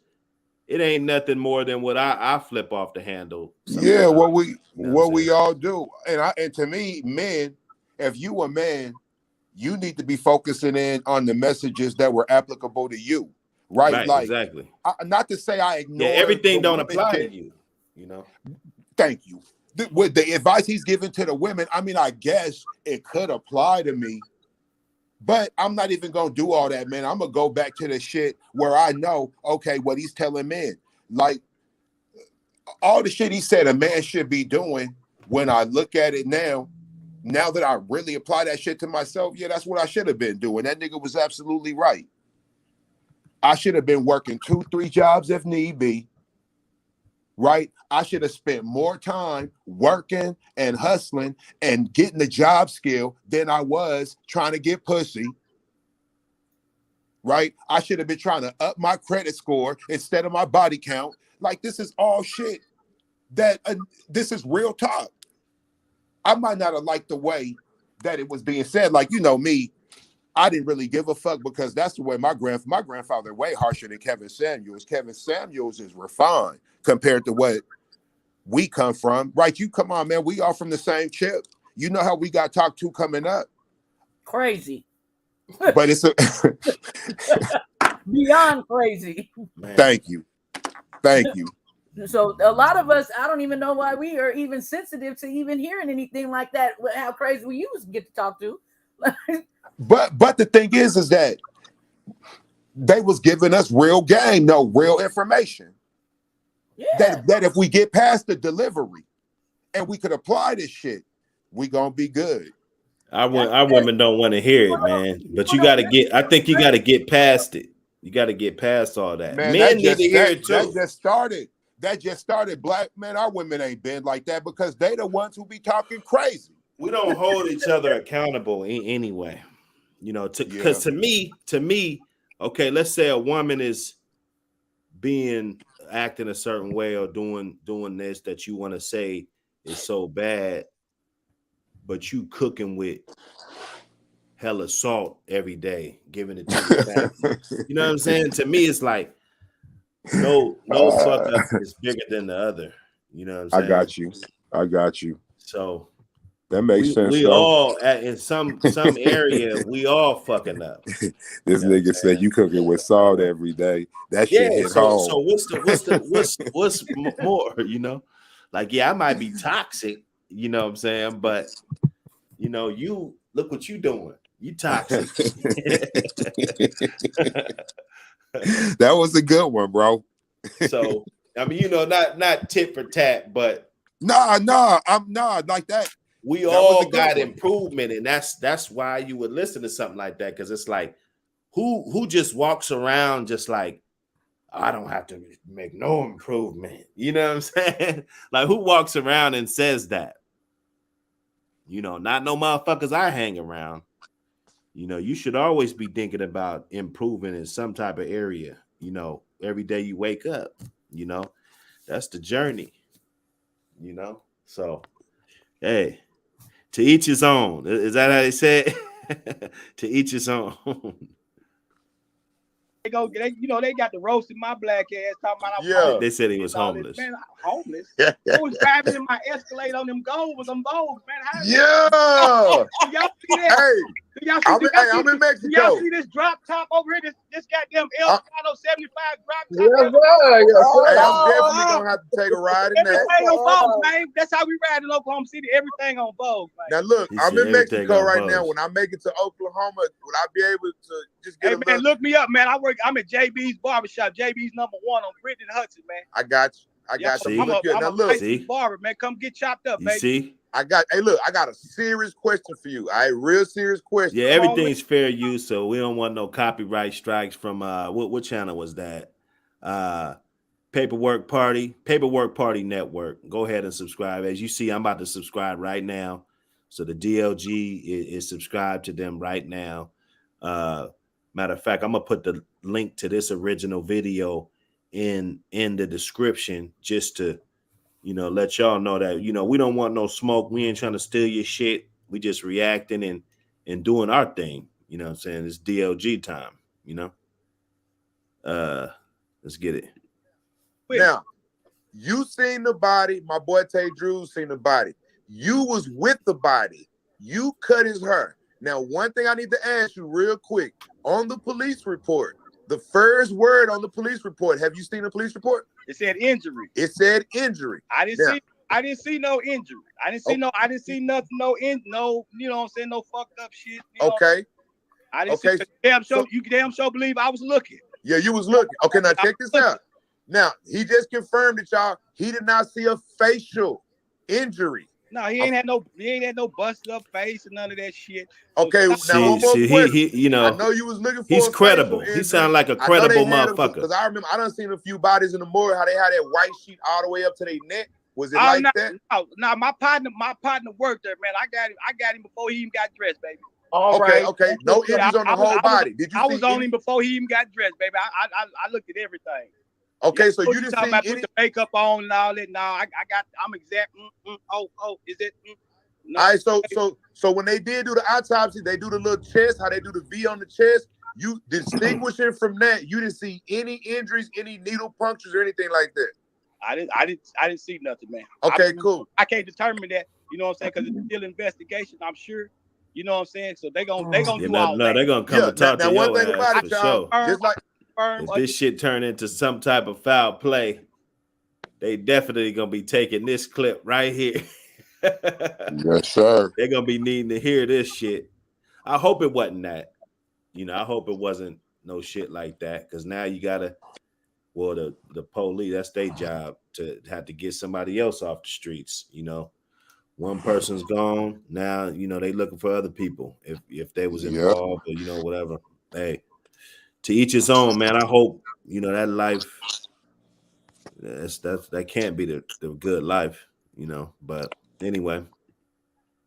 it ain't nothing more than what I flip off the handle. Yeah, Sometimes. what we all do. And to me, men, if you a man, you need to be focusing in on the messages that were applicable to you. Right? Right, Like, exactly. not to say I ignore Everything the don't woman apply shit. to you, you know. Thank you. With the advice he's giving to the women, I mean, I guess it could apply to me, but I'm not even gonna do all that, man. I'm gonna go back to the shit where I know, okay, what he's telling men. Like all the shit he said a man should be doing, when I look at it now that I really apply that shit to myself, yeah, that's what I should have been doing. That nigga was absolutely right. I should have been working 2-3 jobs if need be. Right? I should have spent more time working and hustling and getting the job skill than I was trying to get pussy. Right? I should have been trying to up my credit score instead of my body count. Like, this is all shit that this is real talk. I might not have liked the way that it was being said. Like, you know me, I didn't really give a fuck because that's the way my grandfather way harsher than Kevin Samuels. Kevin Samuels is refined compared to what we come from. Right? You come on, man. We all from the same chip. You know how we got talked to coming up. Crazy. But it's a beyond crazy. Man. Thank you. So a lot of us, I don't even know why we are even sensitive to even hearing anything like that. How crazy we used to get to talk to. But the thing is that they was giving us real game, no real information. Yeah. That if we get past the delivery and we could apply this shit, we gonna be good. Our women don't want to hear it, man. But you got to get. I think you got to get past it. You got to get past all that. Man, Men need to hear it too. That just started. Black men, our women ain't been like that because they the ones who be talking crazy. We don't hold each other accountable anyway. You know, because to me, okay, let's say a woman is acting a certain way or doing this that you want to say is so bad, but you cooking with hella salt every day, giving it to your family. You know what I'm saying? To me, it's like no fuck up is bigger than the other. You know what I'm saying? I got you. So that makes sense. We all in some area, we all fucking up. This nigga said you cooking with salt every day. That shit hit home. So what's more? You know, like I might be toxic. You know what I'm saying? But you know, you look what you doing. You toxic. That was a good one, bro. So I mean, you know, not tit for tat, but I'm not like that. We all got improvement, and that's why you would listen to something like that, because it's like who just walks around just like, I don't have to make no improvement. You know what I'm saying? Like, who walks around and says that? You know, not no motherfuckers I hang around. You know, you should always be thinking about improving in some type of area, you know, every day you wake up. You know, that's the journey, you know? So, hey, to each his own. Is that how they say it? To each his own. They got the roasted my black ass talking about. They said he was homeless. Man, homeless. I was driving in my Escalade on them Vogues, man. Y'all see that? Hey, I'm in Mexico. Y'all see this drop top over here? This goddamn El 75 drop top. Hey, I'm definitely gonna have to take a ride in that. Everything on Vogue, man. That's how we ride in Oklahoma City. Everything on Vogue. Now look, I'm in Mexico right now. When I make it to Oklahoma, would I be able to just get a man, look me up, man. I'm at JB's Barbershop. JB's #1 on Brittany and Hudson, man. I got you. I'm a barber, man. Come get chopped up, baby. See? I got a serious question for you. Real serious question. Yeah, everything's fair use, so we don't want no copyright strikes from what channel was that? Paperwork Party Network. Go ahead and subscribe. As you see, I'm about to subscribe right now. So the DLG is subscribed to them right now. Matter of fact, I'm gonna put the link to this original video in the description just to, you know, let y'all know that, you know, we don't want no smoke. We ain't trying to steal your shit. We just reacting and doing our thing. You know what I'm saying? It's DLG time, you know. Let's get it. Now, you seen the body. My boy Tay Drew seen the body. You was with the body. You cut his hair. Now, one thing I need to ask you real quick. On the police report, the first word on the police report, have you seen the police report? It said injury. It said injury. I didn't see no injury. I didn't see nothing, no, you know what I'm saying, no fucked up shit. Okay. I didn't see you damn sure believe I was looking. Yeah, you was looking. Okay, now check this out. Now, he just confirmed it, y'all. He did not see a facial injury. No, he ain't had no busted up face and none of that shit. Okay, so now one more question. He you know, I know you was looking for. He's credible. He sound like a credible motherfucker. Because I remember I done seen a few bodies in the morgue how they had that white sheet all the way up to their neck. Was it that? No, my partner worked there, man. I got him before he even got dressed, baby. Okay. No injuries on the whole body. Did you? I was on him before he even got dressed, baby. I looked at everything. Okay, so you just talking about put the makeup on and all that. No, I'm exact. Is it? No. All right, so when they did do the autopsy, they do the little chest, how they do the V on the chest. You distinguishing from that, you didn't see any injuries, any needle punctures, or anything like that. I didn't see nothing, man. Okay, cool. I can't determine that. You know what I'm saying? Because it's still investigation. I'm sure. You know what I'm saying? So they gonna do all that. No, they're gonna come and talk to one your thing ass about it, for y'all, sure. just like if this shit turn into some type of foul play, they definitely gonna be taking this clip right here. Yes, sir. They're gonna be needing to hear this shit. I hope it wasn't that. You know, I hope it wasn't no shit like that. Cause now you gotta, well, the police, that's their job to have to get somebody else off the streets. You know, one person's gone. Now, you know, they looking for other people. If they was involved or, you know, whatever. Hey, to each his own, man. I hope, you know, that life, that can't be the good life, you know. But anyway,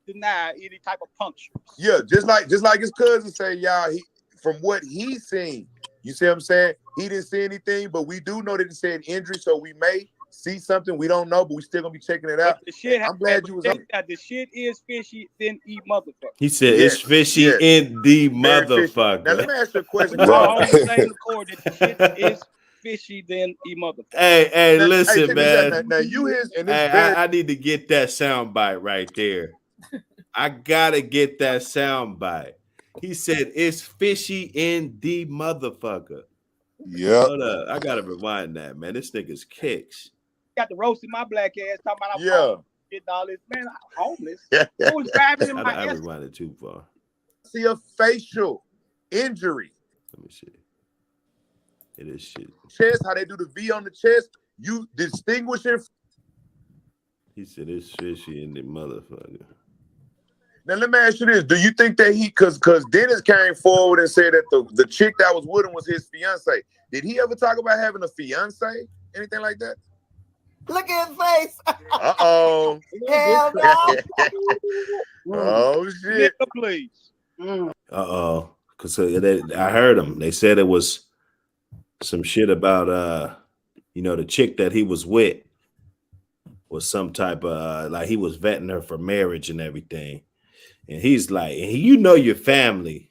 deny any type of puncture. Yeah, just like his cousin say, y'all. From what he seen, you see what I'm saying? He didn't see anything, but we do know that it said injury, so we may see something we don't know, but we still gonna be checking it out. I'm glad you was on. The shit is fishy, then eat motherfucker. He said it's fishy in the motherfucker. Now let me ask you a question. On the same accord that the shit is fishy, then eat motherfucker. Hey, listen, man. Now you hear, and I need to get that sound bite right there. I gotta get that sound bite. He said it's fishy in the motherfucker. Yeah. Hold up. I gotta rewind that, man. This nigga's kicks. Got the roast in my black ass talking about getting all this. Man, I'm homeless. I was driving in my I rewinded too far. See a facial injury. Let me see. It is shit. Chest, how they do the V on the chest. You distinguishing. He said it's fishy in the motherfucker. Now let me ask you this: do you think that because Dennis came forward and said that the chick that was with him was his fiance? Did he ever talk about having a fiance? Anything like that? Look at his face. Uh-oh. Hell no. Oh shit. Please. Uh-oh. Because I heard them. They said it was some shit about you know, the chick that he was with was some type of like he was vetting her for marriage and everything. And he's like, you know your family.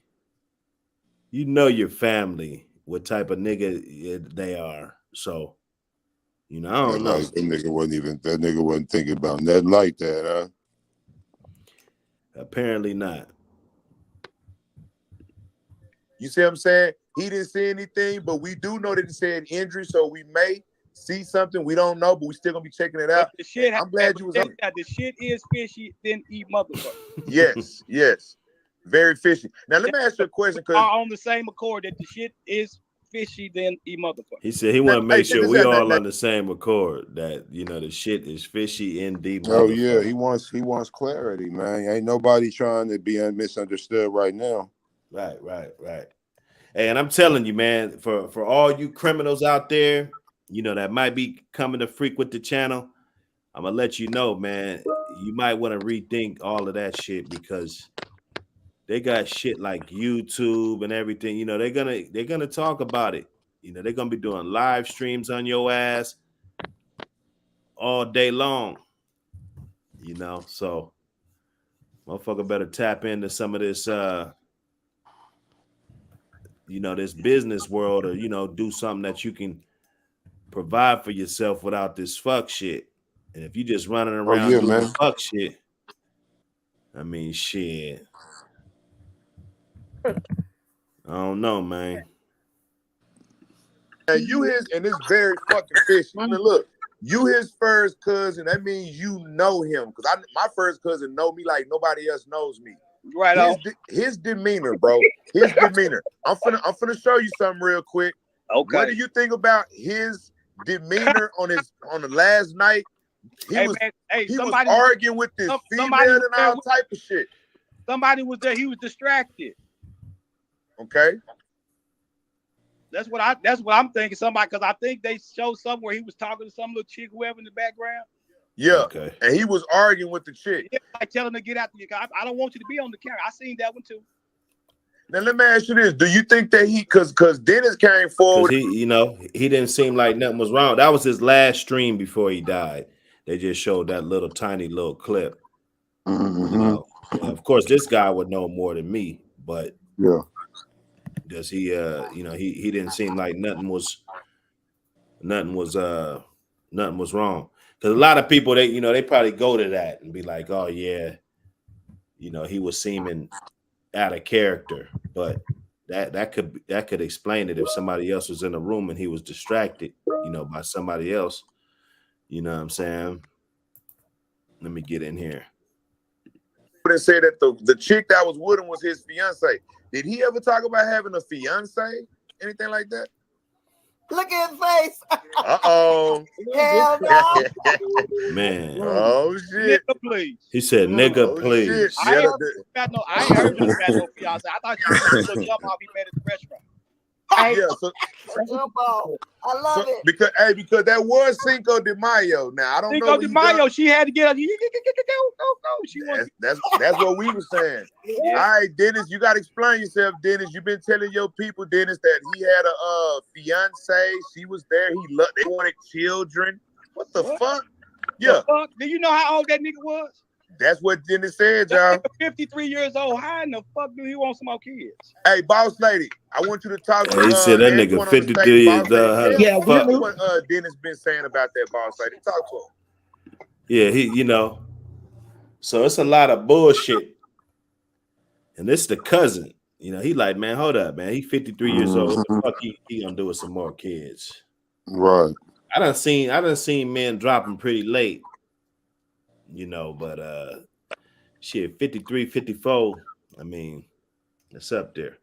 You know your family, what type of nigga they are. So, you know, I don't know. That nigga wasn't thinking about nothing like that, huh? Apparently not. You see what I'm saying? He didn't see anything, but we do know that it said injury, so we may see something we don't know, but we still gonna be checking it out. I'm glad you was on. The shit is fishy, then eat motherfucker. Yes, very fishy. Now let me ask you a question, because on the same accord that the shit is fishy, then eat motherfucker. He said he want to make sure we all on the same accord that, you know, the shit is fishy in the motherfucker. Oh yeah, he wants clarity, man. Ain't nobody trying to be misunderstood right now. Right. Hey, and I'm telling you, man, for all you criminals out there, you know, that might be coming to frequent the channel, I'm gonna let you know, man, you might want to rethink all of that shit, because they got shit like YouTube and everything. You know, they're gonna talk about it. You know, they're gonna be doing live streams on your ass all day long. You know, so motherfucker better tap into some of this you know, this business world, or, you know, do something that you can provide for yourself without this fuck shit. And if you just running Oh around yeah, doing man. fuck shit, I mean, shit. I don't know, man. And you his, and it's very fucking fishy. I mean, look, you his first cousin. That means you know him, because my first cousin know me like nobody else knows me. Right on. His demeanor, bro. His demeanor. I'm finna show you something real quick. Okay. What do you think about his demeanor on the last night? He was arguing with this female and all type of shit. Somebody was there. He was distracted. Okay. That's what I'm thinking. Somebody, because I think they showed somewhere he was talking to some little chick, whoever in the background. Yeah. Okay. And he was arguing with the chick. Yeah, like telling her to get out the car. I don't want you to be on the camera. I seen that one too. Now let me ask you this: do you think that because Dennis came forward? Because he didn't seem like nothing was wrong. That was his last stream before he died. They just showed that little tiny little clip. Mm-hmm. Of course, this guy would know more than me, but yeah, does he? He didn't seem like nothing was wrong. Because a lot of people, they probably go to that and be like, oh yeah, he was seeming out of character, but that could explain it if somebody else was in the room and he was distracted, by somebody else. You know what I'm saying? Let me get in here. And say that the chick that was with him was his fiance. Did he ever talk about having a fiance? Anything like that? Look at his face. Uh-oh. Hell no. Man. Oh shit. Nigga, please. He said, nigga, please. I ain't heard nothing about no fiance. I thought you were going to jump off he met at the restaurant. Yeah, so I love it. Because that was Cinco de Mayo. Now I don't know. Cinco de Mayo, she had to get up. Go. She that's what we were saying. Yeah. All right, Dennis, you gotta explain yourself, Dennis. You've been telling your people, Dennis, that he had a fiance. She was there. They wanted children. What the fuck? Yeah. Fuck? Do you know how old that nigga was? That's what Dennis said, y'all. 53 years old. How in the fuck do he want some more kids? Hey, boss lady, I want you to talk to He said that nigga Antoine 53 years old. Yeah, what Dennis been saying about that, boss lady. Talk to him. Yeah, so it's a lot of bullshit. And this the cousin. He like, man, hold up, man. He 53 years old. What the fuck he gonna do with some more kids? right. I done seen men dropping pretty late. But shit, 53, 54, I mean, it's up there.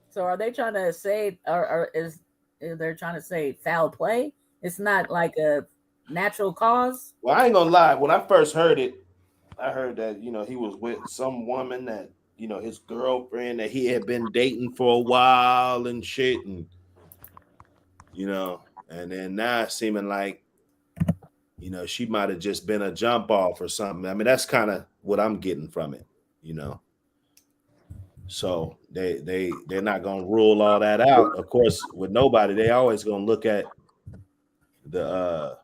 So are they trying to say, or is they're trying to say foul play? It's not like a natural cause? Well, I ain't gonna lie. When I first heard it, I heard that, he was with some woman that, his girlfriend that he had been dating for a while and shit. And, and then now it's seeming like, she might have just been a jump off or something. I mean, that's kind of what I'm getting from it, So they're not gonna rule all that out. Of course, with nobody, they always gonna look at the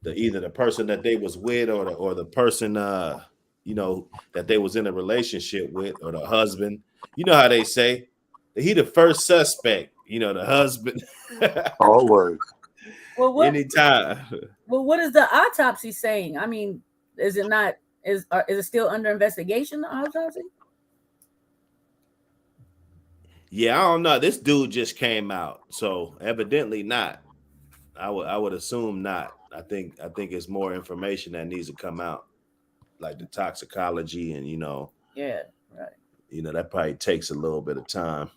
either the person that they was with or the person that they was in a relationship with, or the husband. You know how they say he the first suspect. The husband. Always. Well, anytime. Well, what is the autopsy saying? I mean, is it still under investigation, the autopsy? Yeah, I don't know. This dude just came out, so evidently not. I would assume not. I think it's more information that needs to come out, like the toxicology and Yeah, right. That probably takes a little bit of time.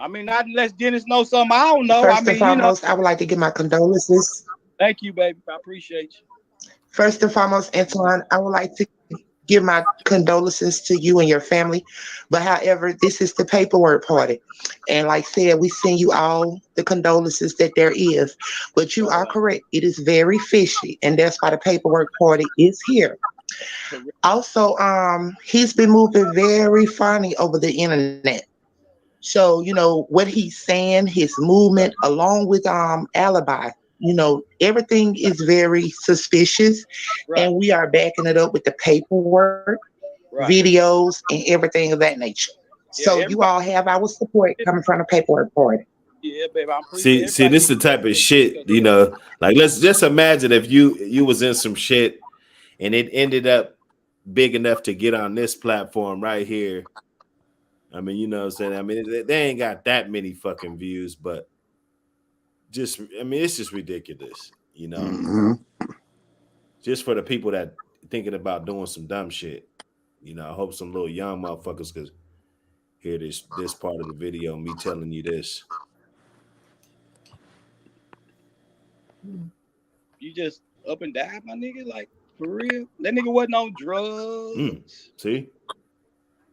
I mean, not unless Dennis knows something I don't know. First and foremost, I would like to give my condolences. Thank you, baby. I appreciate you. First and foremost, Anton, I would like to give my condolences to you and your family. But however, this is the paperwork party. And like I said, we send you all the condolences that there is. But you are correct. It is very fishy. And that's why the paperwork party is here. Also, he's been moving very funny over the internet. So, what he's saying, his movement, along with alibi, everything is very suspicious. Right. And we are backing it up with the paperwork, right, videos, and everything of that nature. So you all have our support coming from the paperwork party. Yeah, baby, I'm pretty. See, this is the type of shit, you know. Like, let's just imagine if you was in some shit and it ended up big enough to get on this platform right here. I mean, you know what I'm saying? I mean, they ain't got that many fucking views, but just, I mean, it's just ridiculous, you know. Mm-hmm. Just for the people that thinking about doing some dumb shit, you know. I hope some little young motherfuckers could hear this part of the video, me telling you this. You just up and down, my nigga. Like, for real? That nigga wasn't on drugs. See?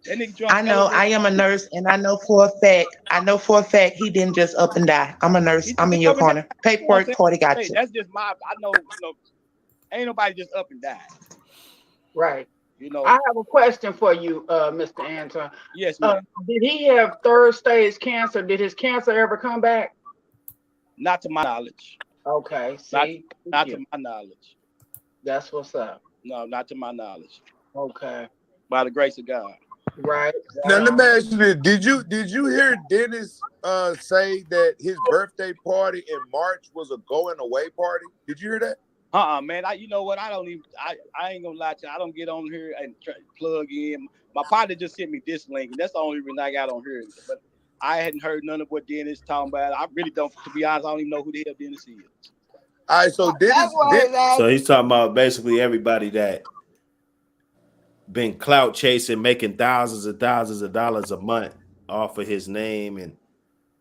That nigga drunk. I know I am a nurse, and I know for a fact he didn't just up and die. I'm a nurse. I'm in your corner. Paperwork party got you. That's just I know, ain't nobody just up and die. Right. You know. I have a question for you, Mr. Anton. Yes, ma'am. Did he have third stage cancer? Did his cancer ever come back? Not to my knowledge. Okay. See? Not to my knowledge. That's what's up. No, not to my knowledge. Okay. By the grace of God. Right. Now let me ask you this: Did you hear Dennis say that his birthday party in March was a going away party? Did you hear that? Man. You know what? I don't even. I ain't gonna lie to you. I don't get on here and plug in. My partner just sent me this link, and that's the only reason I got on here. But I hadn't heard none of what Dennis talking about. I really don't. To be honest, I don't even know who the hell Dennis is. All right, so Dennis. So he's talking about basically everybody that been clout chasing, making thousands of dollars a month off of his name and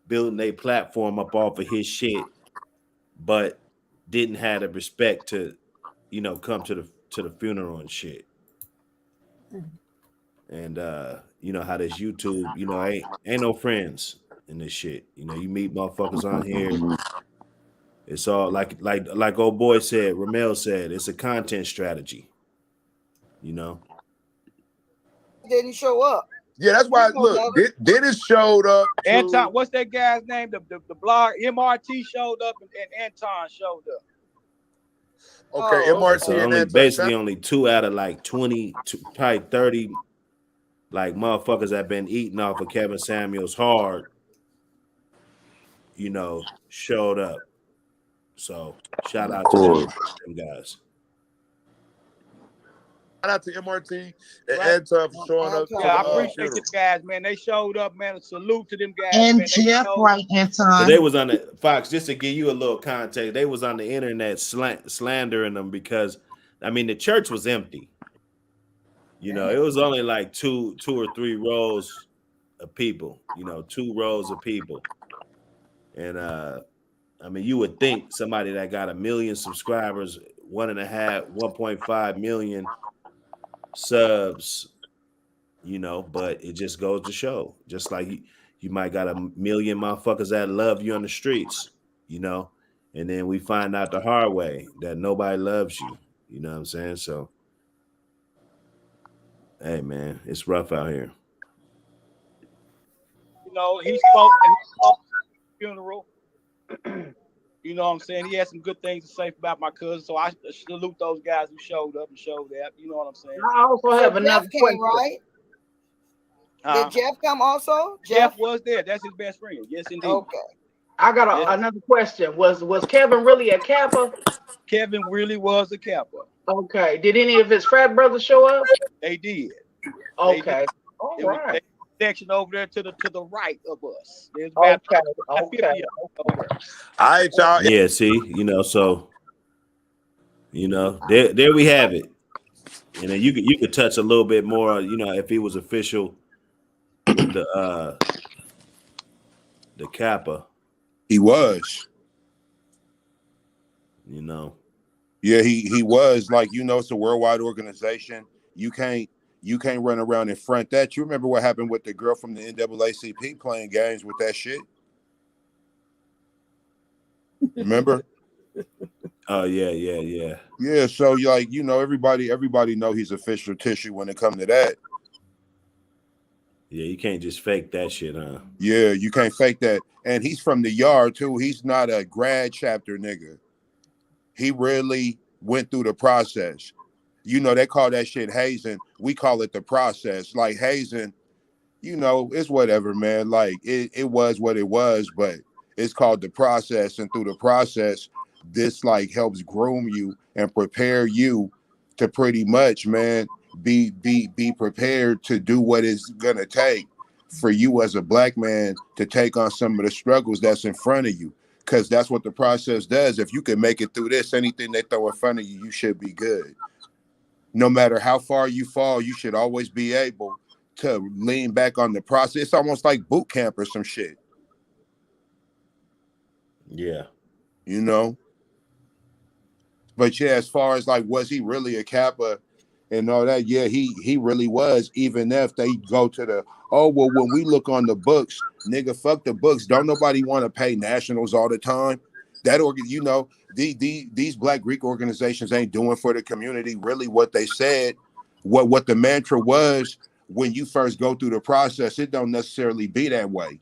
building a platform up off of his shit, but didn't have the respect to, you know, come to the funeral and shit. And you know how this YouTube, you know, ain't no friends in this shit. You know, you meet motherfuckers on here. It's all like old boy said, Ramel said, it's a content strategy. You know. Didn't show up. Yeah, that's why. Look, Dennis showed up. Anton, what's that guy's name? The blog MRT showed up and Anton showed up. Okay, MRT so and only Anton. basically only 2 out of like 20, probably 30, like motherfuckers that been eating off of Kevin Samuels hard, you know, showed up. So shout out to them guys. Shout out to MRT and Anton for showing up. Yeah, I appreciate them guys, man. They showed up, man. A salute to them guys. And man. Jeff, right, Anton. So they was on the Fox, just to give you a little context, they was on the internet slandering them because, I mean, the church was empty. You know, it was only like two or three rows of people, you know, 2 rows of people. And I mean, you would think somebody that got 1 million subscribers, 1.5 million subs, you know, but it just goes to show, just like you might got 1 million motherfuckers that love you on the streets, you know, and then we find out the hard way that nobody loves you. You know what I'm saying? So, hey, man, it's rough out here. You know, he spoke at the funeral. You know what I'm saying? He had some good things to say about my cousin. So I salute those guys who showed up and showed that. You know what I'm saying? I also have another question. Right? Did Jeff come also? Jeff was there. That's his best friend. Yes, indeed. Okay. I got another question. Was Kevin really a Kappa? Kevin really was a Kappa. Okay. Did any of his frat brothers show up? They did. Okay. They did. All right. Section over there to the right of us. There's about okay. All right, y'all. Yeah, see, you know, so you know, there we have it. And then you could touch a little bit more, you know, if he was official with the Kappa. He was. You know. Yeah, he was. Like, you know, it's a worldwide organization. You can't run around in front that. You remember what happened with the girl from the NAACP playing games with that shit? Remember? Oh yeah. Yeah, so like, you know, everybody know he's official tissue when it comes to that. Yeah, you can't just fake that shit, huh? Yeah, you can't fake that. And he's from the yard too. He's not a grad chapter nigga. He really went through the process. You know, they call that shit hazing. We call it the process. Like hazing, you know, it's whatever, man. Like it was what it was, but it's called the process, and through the process, this like helps groom you and prepare you to pretty much, man, be prepared to do what it's gonna take for you as a black man to take on some of the struggles that's in front of you. Cause that's what the process does. If you can make it through this, anything they throw in front of you, you should be good. No matter how far you fall, you should always be able to lean back on the process. It's almost like boot camp or some shit. Yeah. You know? But yeah, as far as like, was he really a Kappa and all that? Yeah, he really was. Even if they go to the, oh, well, when we look on the books, nigga, fuck the books. Don't nobody want to pay nationals all the time. That you know, these Black Greek organizations ain't doing for the community really what they said. What the mantra was when you first go through the process, it don't necessarily be that way.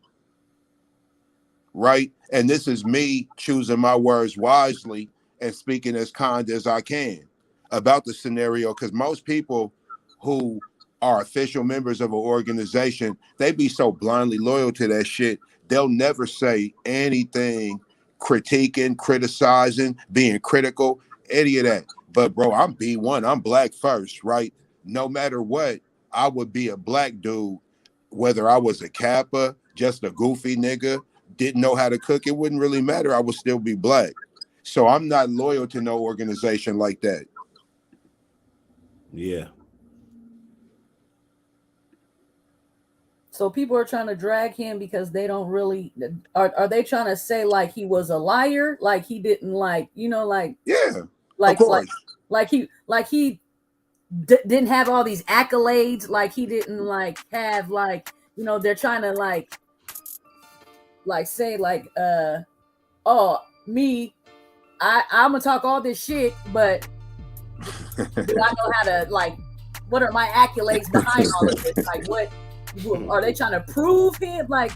Right? And this is me choosing my words wisely and speaking as kind as I can about the scenario, because most people who are official members of an organization, they be so blindly loyal to that shit, they'll never say anything critiquing, criticizing, being critical, any of that. But bro, I'm B1, I'm black first, right? No matter what, I would be a black dude, whether I was a Kappa, just a goofy nigga, didn't know how to cook, it wouldn't really matter. I would still be black. So I'm not loyal to no organization like that. Yeah. So people are trying to drag him because they don't really are they trying to say like he was a liar, like he didn't like, you know, like yeah, like of course. like he didn't have all these accolades, like he didn't like have like, you know, they're trying to like say like oh me, I'm gonna talk all this shit, but do I know how to like, what are my accolades behind all of this? Like what are they trying to prove him? Like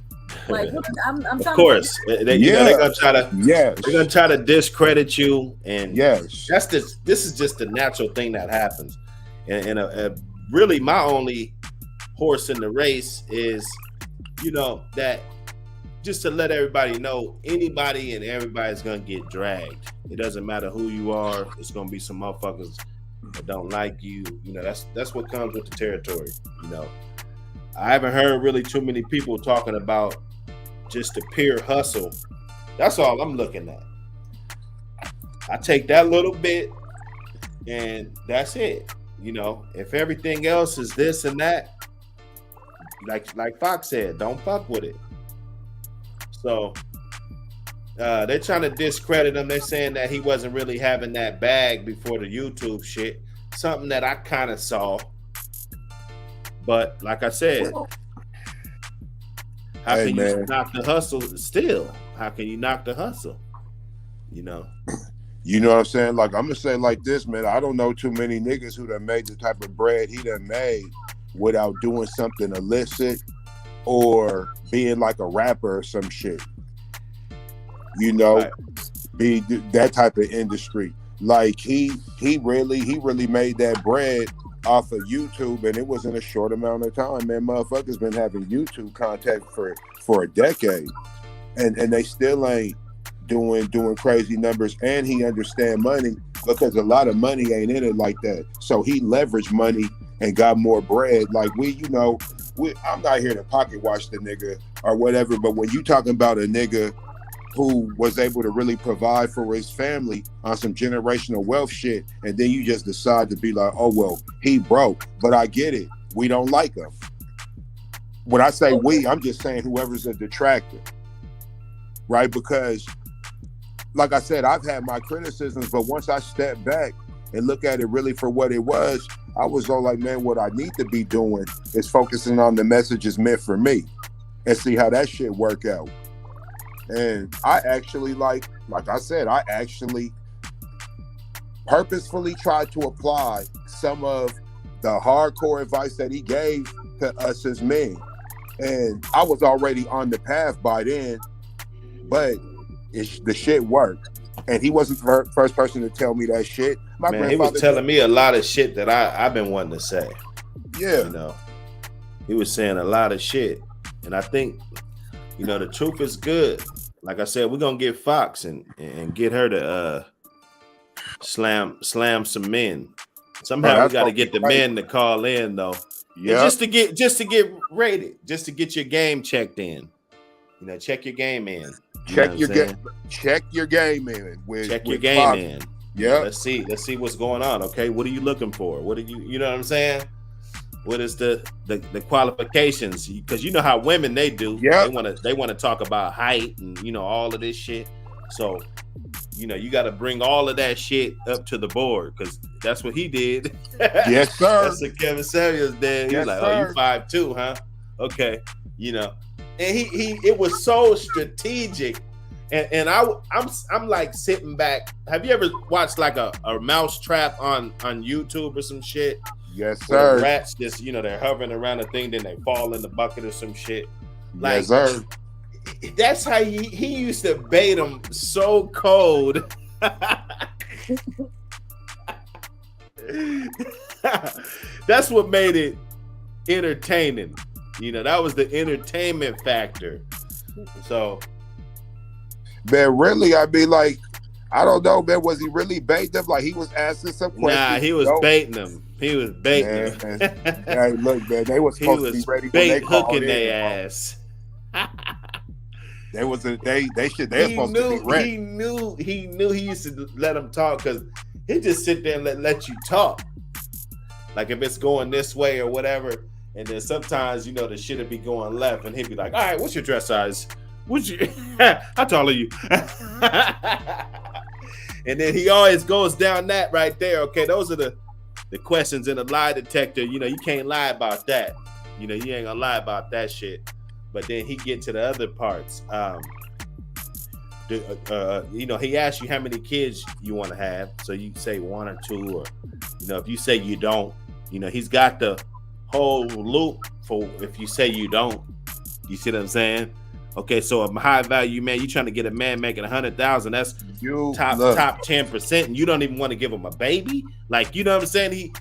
what, I'm trying. Of course, to you know, they're gonna try to. Yes. They're gonna try to discredit you, and yes, this is just the natural thing that happens. And really, my only horse in the race is, you know, that just to let everybody know, anybody and everybody's gonna get dragged. It doesn't matter who you are. It's gonna be some motherfuckers that don't like you. You know, that's what comes with the territory. You know. I haven't heard really too many people talking about just the pure hustle. That's all I'm looking at. I take that little bit and that's it. You know, if everything else is this and that, like Fox said, don't fuck with it. So they're trying to discredit him. They're saying that he wasn't really having that bag before the YouTube shit. Something that I kind of saw. But like I said, how can you knock the hustle still? How can you knock the hustle? You know? You know what I'm saying? Like, I'm going to say like this, man. I don't know too many niggas who done made the type of bread he done made without doing something illicit or being like a rapper or some shit. You know? Right. Be that type of industry. Like, he really made that bread off of YouTube, and it was in a short amount of time. Man, motherfuckers been having YouTube contact for a decade, and they still ain't doing crazy numbers. And he understand money, because a lot of money ain't in it like that. So he leveraged money and got more bread. Like I'm not here to pocket watch the nigga or whatever, but when you talking about a nigga who was able to really provide for his family on some generational wealth shit, and then you just decide to be like, oh, well, he broke. But I get it. We don't like him. When I say we, I'm just saying whoever's a detractor, right? Because, like I said, I've had my criticisms, but once I step back and look at it really for what it was, I was all like, man, what I need to be doing is focusing on the messages meant for me and see how that shit work out. And I actually, like I said, I actually purposefully tried to apply some of the hardcore advice that he gave to us as men. And I was already on the path by then, but the shit worked. And he wasn't the first person to tell me that shit. Man, he was telling me a lot of shit that I've been wanting to say. Yeah. You know. He was saying a lot of shit, and I think, you know, the truth is good. Like I said, we're gonna get Fox and get her to slam some men. Somehow we got to get the men to call in though. Yeah, just to get rated, just to get your game checked in. You know, check your game in. Check your game. Check your game in. Check your game in. Yeah. Let's see what's going on. Okay, what are you looking for? What are you know what I'm saying? What is the qualifications? Because you know how women they do. Yeah. They want to talk about height and, you know, all of this shit. So, you know, you got to bring all of that shit up to the board, because that's what he did. Yes, sir. That's what Kevin Samuels did. He was like, "Oh, you 5'2", huh? Okay." You know, and he it was so strategic. And I'm like sitting back. Have you ever watched like a mouse trap on YouTube or some shit? Yes, sir. Where rats just, you know, they're hovering around the thing, then they fall in the bucket or some shit. Like, yes, sir. That's how he used to bait them so cold. That's what made it entertaining. You know, that was the entertainment factor. So, man, really, I'd be like, I don't know, man. Was he really baiting them? Like, he was asking some questions. Nah, he was baiting them. He was baiting them. Hey, look, man, they were supposed to be ready when they called in. Their ass. They supposed to be ready. He knew he used to let them talk, because he just sit there and let you talk. Like if it's going this way or whatever, and then sometimes, you know, the shit would be going left, and he'd be like, "All right, what's your dress size? How tall are you?" And then he always goes down that right there. Okay, those are the questions in the lie detector. You know, you can't lie about that. You know, you ain't gonna lie about that shit. But then he get to the other parts. You know, he asks you how many kids you want to have. So you say 1 or 2, or, you know, if you say you don't, you know, he's got the whole loop for if you say you don't. You see what I'm saying? Okay, so a high value man, you trying to get a man making 100,000, that's top 10%, and you don't even want to give him a baby? Like, you know what I'm saying?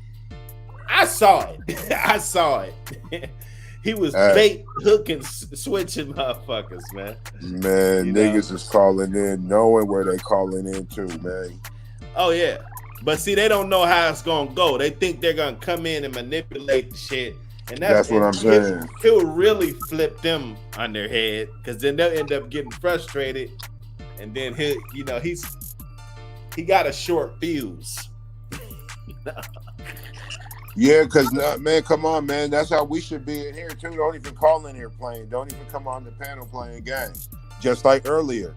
I saw it. I saw it. He was bait, hooking, switching motherfuckers, man. Man, niggas is calling in, knowing where they calling in too, man. Oh yeah, but see, they don't know how it's gonna go. They think they're gonna come in and manipulate the shit, and that's what I'm saying. He'll really flip them on their head, because then they'll end up getting frustrated, and then he got a short fuse. You know? Yeah, because, man, come on, man. That's how we should be in here, too. Don't even call in here playing. Don't even come on the panel playing games. Just like earlier,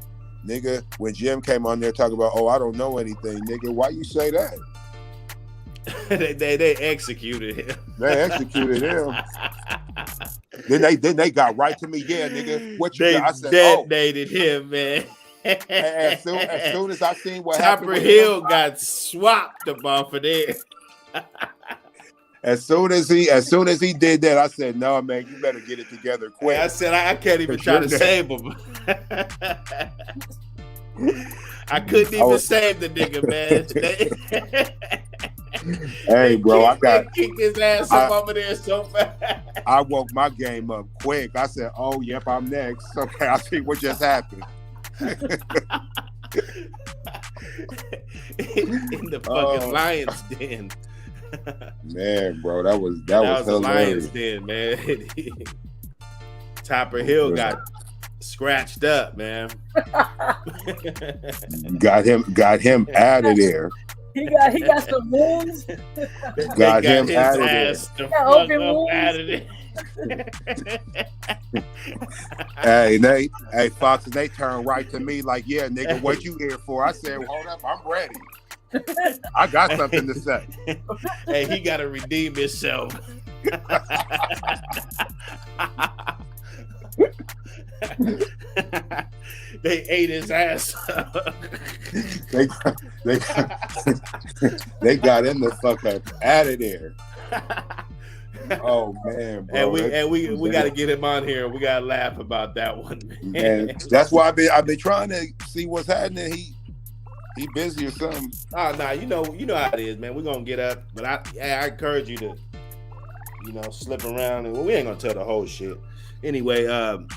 nigga, when Jim came on there talking about, I don't know anything, nigga, why you say that? they executed him. They executed him. Then they got right to me. Yeah, nigga, what you got? I said, detonated him, man. As soon as I seen what happened, Topper Hill got swapped up off of there. As soon as he did that, I said, "No, man, you better get it together quick." I said, "I can't even try to save him." I couldn't even save the nigga, man. Hey, bro, I kicked his ass up over there so fast. I woke my game up quick. I said, "Oh, yep, I'm next." Okay, I see what just happened. In the fucking lion's den. Man, bro, that was the lion's den, man. Topper Hill got scratched up, man. got him out of there. He got some wounds. got him out of there. Open wounds. Out of there. Hey, Fox, and they turned right to me like, "Yeah, nigga, what you here for?" I said, "Hold up, I'm ready. I got something to say." Hey, he got to redeem himself. They ate his ass up. they got him the fuck up out of there. Oh man, bro. And we got to get him on here. We got to laugh about that one, man. That's why I've been trying to see what's happening. He busy or something. Oh, nah, you know how it is, man. We're gonna get up, but I encourage you to you know, slip around, and we ain't gonna tell the whole shit. Anyway,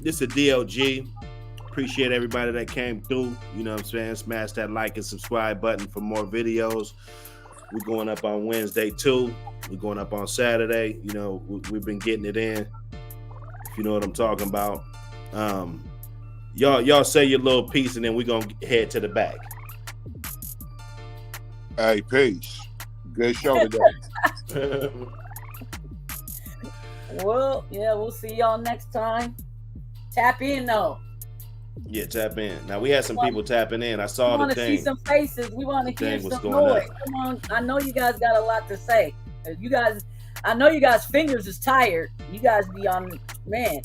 this is DLG. Appreciate everybody that came through. You know what I'm saying? Smash that like and subscribe button for more videos. We're going up on Wednesday too. We're going up on Saturday. You know, we've been getting it in. If you know what I'm talking about. Y'all say your little piece, and then we're gonna head to the back. Hey, peace. Good show today. Well, yeah, we'll see y'all next time. Tap in though. Yeah, tap in. Now we had some people tapping in. I saw the thing. We want to see some faces. We want to hear some noise. Come on, I know you guys got a lot to say. You guys, I know you guys' fingers is tired. You guys be on, man.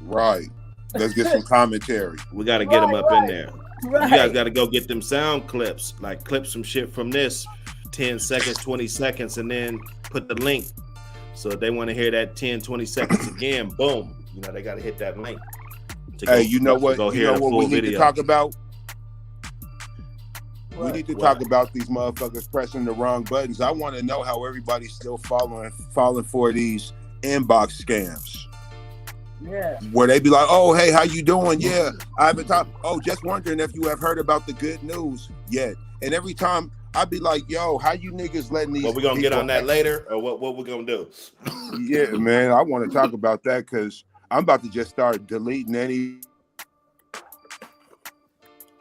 Right. Let's get some commentary. We got to get them up in there. Right. You guys got to go get them sound clips. Like clip some shit from this, 10 seconds, 20 seconds, and then put the link. So if they want to hear that 10, 20 seconds again, boom. You know, they got to hit that link. Hey, you know what? You know what we need to talk about? What? We need to talk about these motherfuckers pressing the wrong buttons. I want to know how everybody's still falling for these inbox scams. Yeah. Where they be like, oh, hey, how you doing? Yeah, I haven't talked. Oh, just wondering if you have heard about the good news yet. And every time I'd be like, yo, how you niggas letting these... Well, we're going to get on that later, or what we're going to do? Yeah, man, I want to talk about that because I'm about to just start deleting any...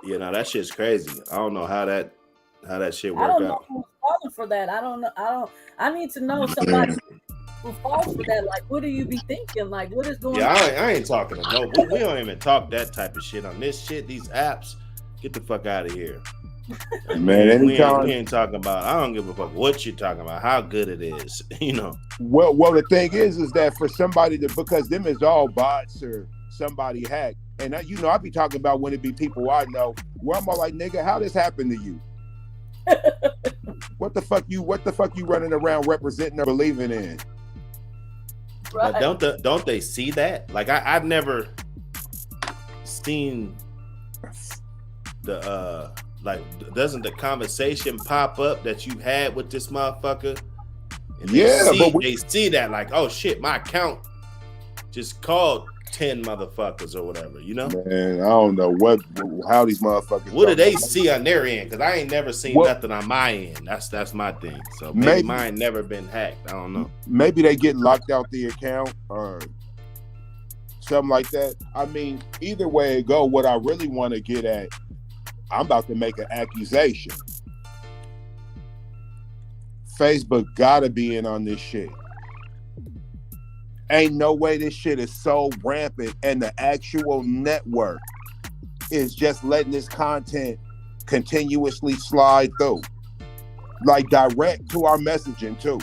Yeah, no, that shit's crazy. I don't know how that shit work out. I don't know who's falling for that. I don't know. I need to know somebody who falls for that. Like, what do you be thinking? Like, what is going on? Yeah, I ain't talking to no. We don't even talk that type of shit on this shit. These apps, get the fuck out of here. Man, anytime we ain't talking about. I don't give a fuck what you're talking about. How good it is, you know. Well, the thing is that for somebody to, because them is all bots or somebody hacked, and I be talking about when it be people I know, where I'm all like, nigga, how this happened to you? What the fuck you running around representing or believing in? Right. But don't they see that? Like I've never seen the like, doesn't the conversation pop up that you had with this motherfucker? And they see that, like, oh shit, my account just called 10 motherfuckers or whatever, you know? Man, I don't know how these motherfuckers. What do they see on their end? Because I ain't never seen nothing on my end. That's my thing. So maybe mine never been hacked. I don't know. Maybe they get locked out the account or something like that. I mean, either way it go, what I really want to get at, I'm about to make an accusation. Facebook gotta be in on this shit. Ain't no way this shit is so rampant and the actual network is just letting this content continuously slide through. Like direct to our messaging too.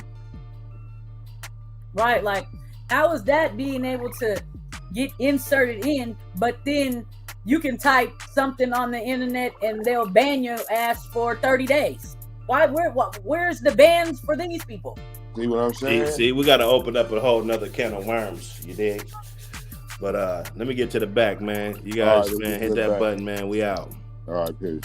Right, like how is that being able to get inserted in, but then you can type something on the internet and they'll ban your ass for 30 days. Why? Where's the bans for these people? See what I'm saying? See, we got to open up a whole nother can of worms. You dig? But let me get to the back, man. You guys, man, hit that button, man. We out. All right, peace.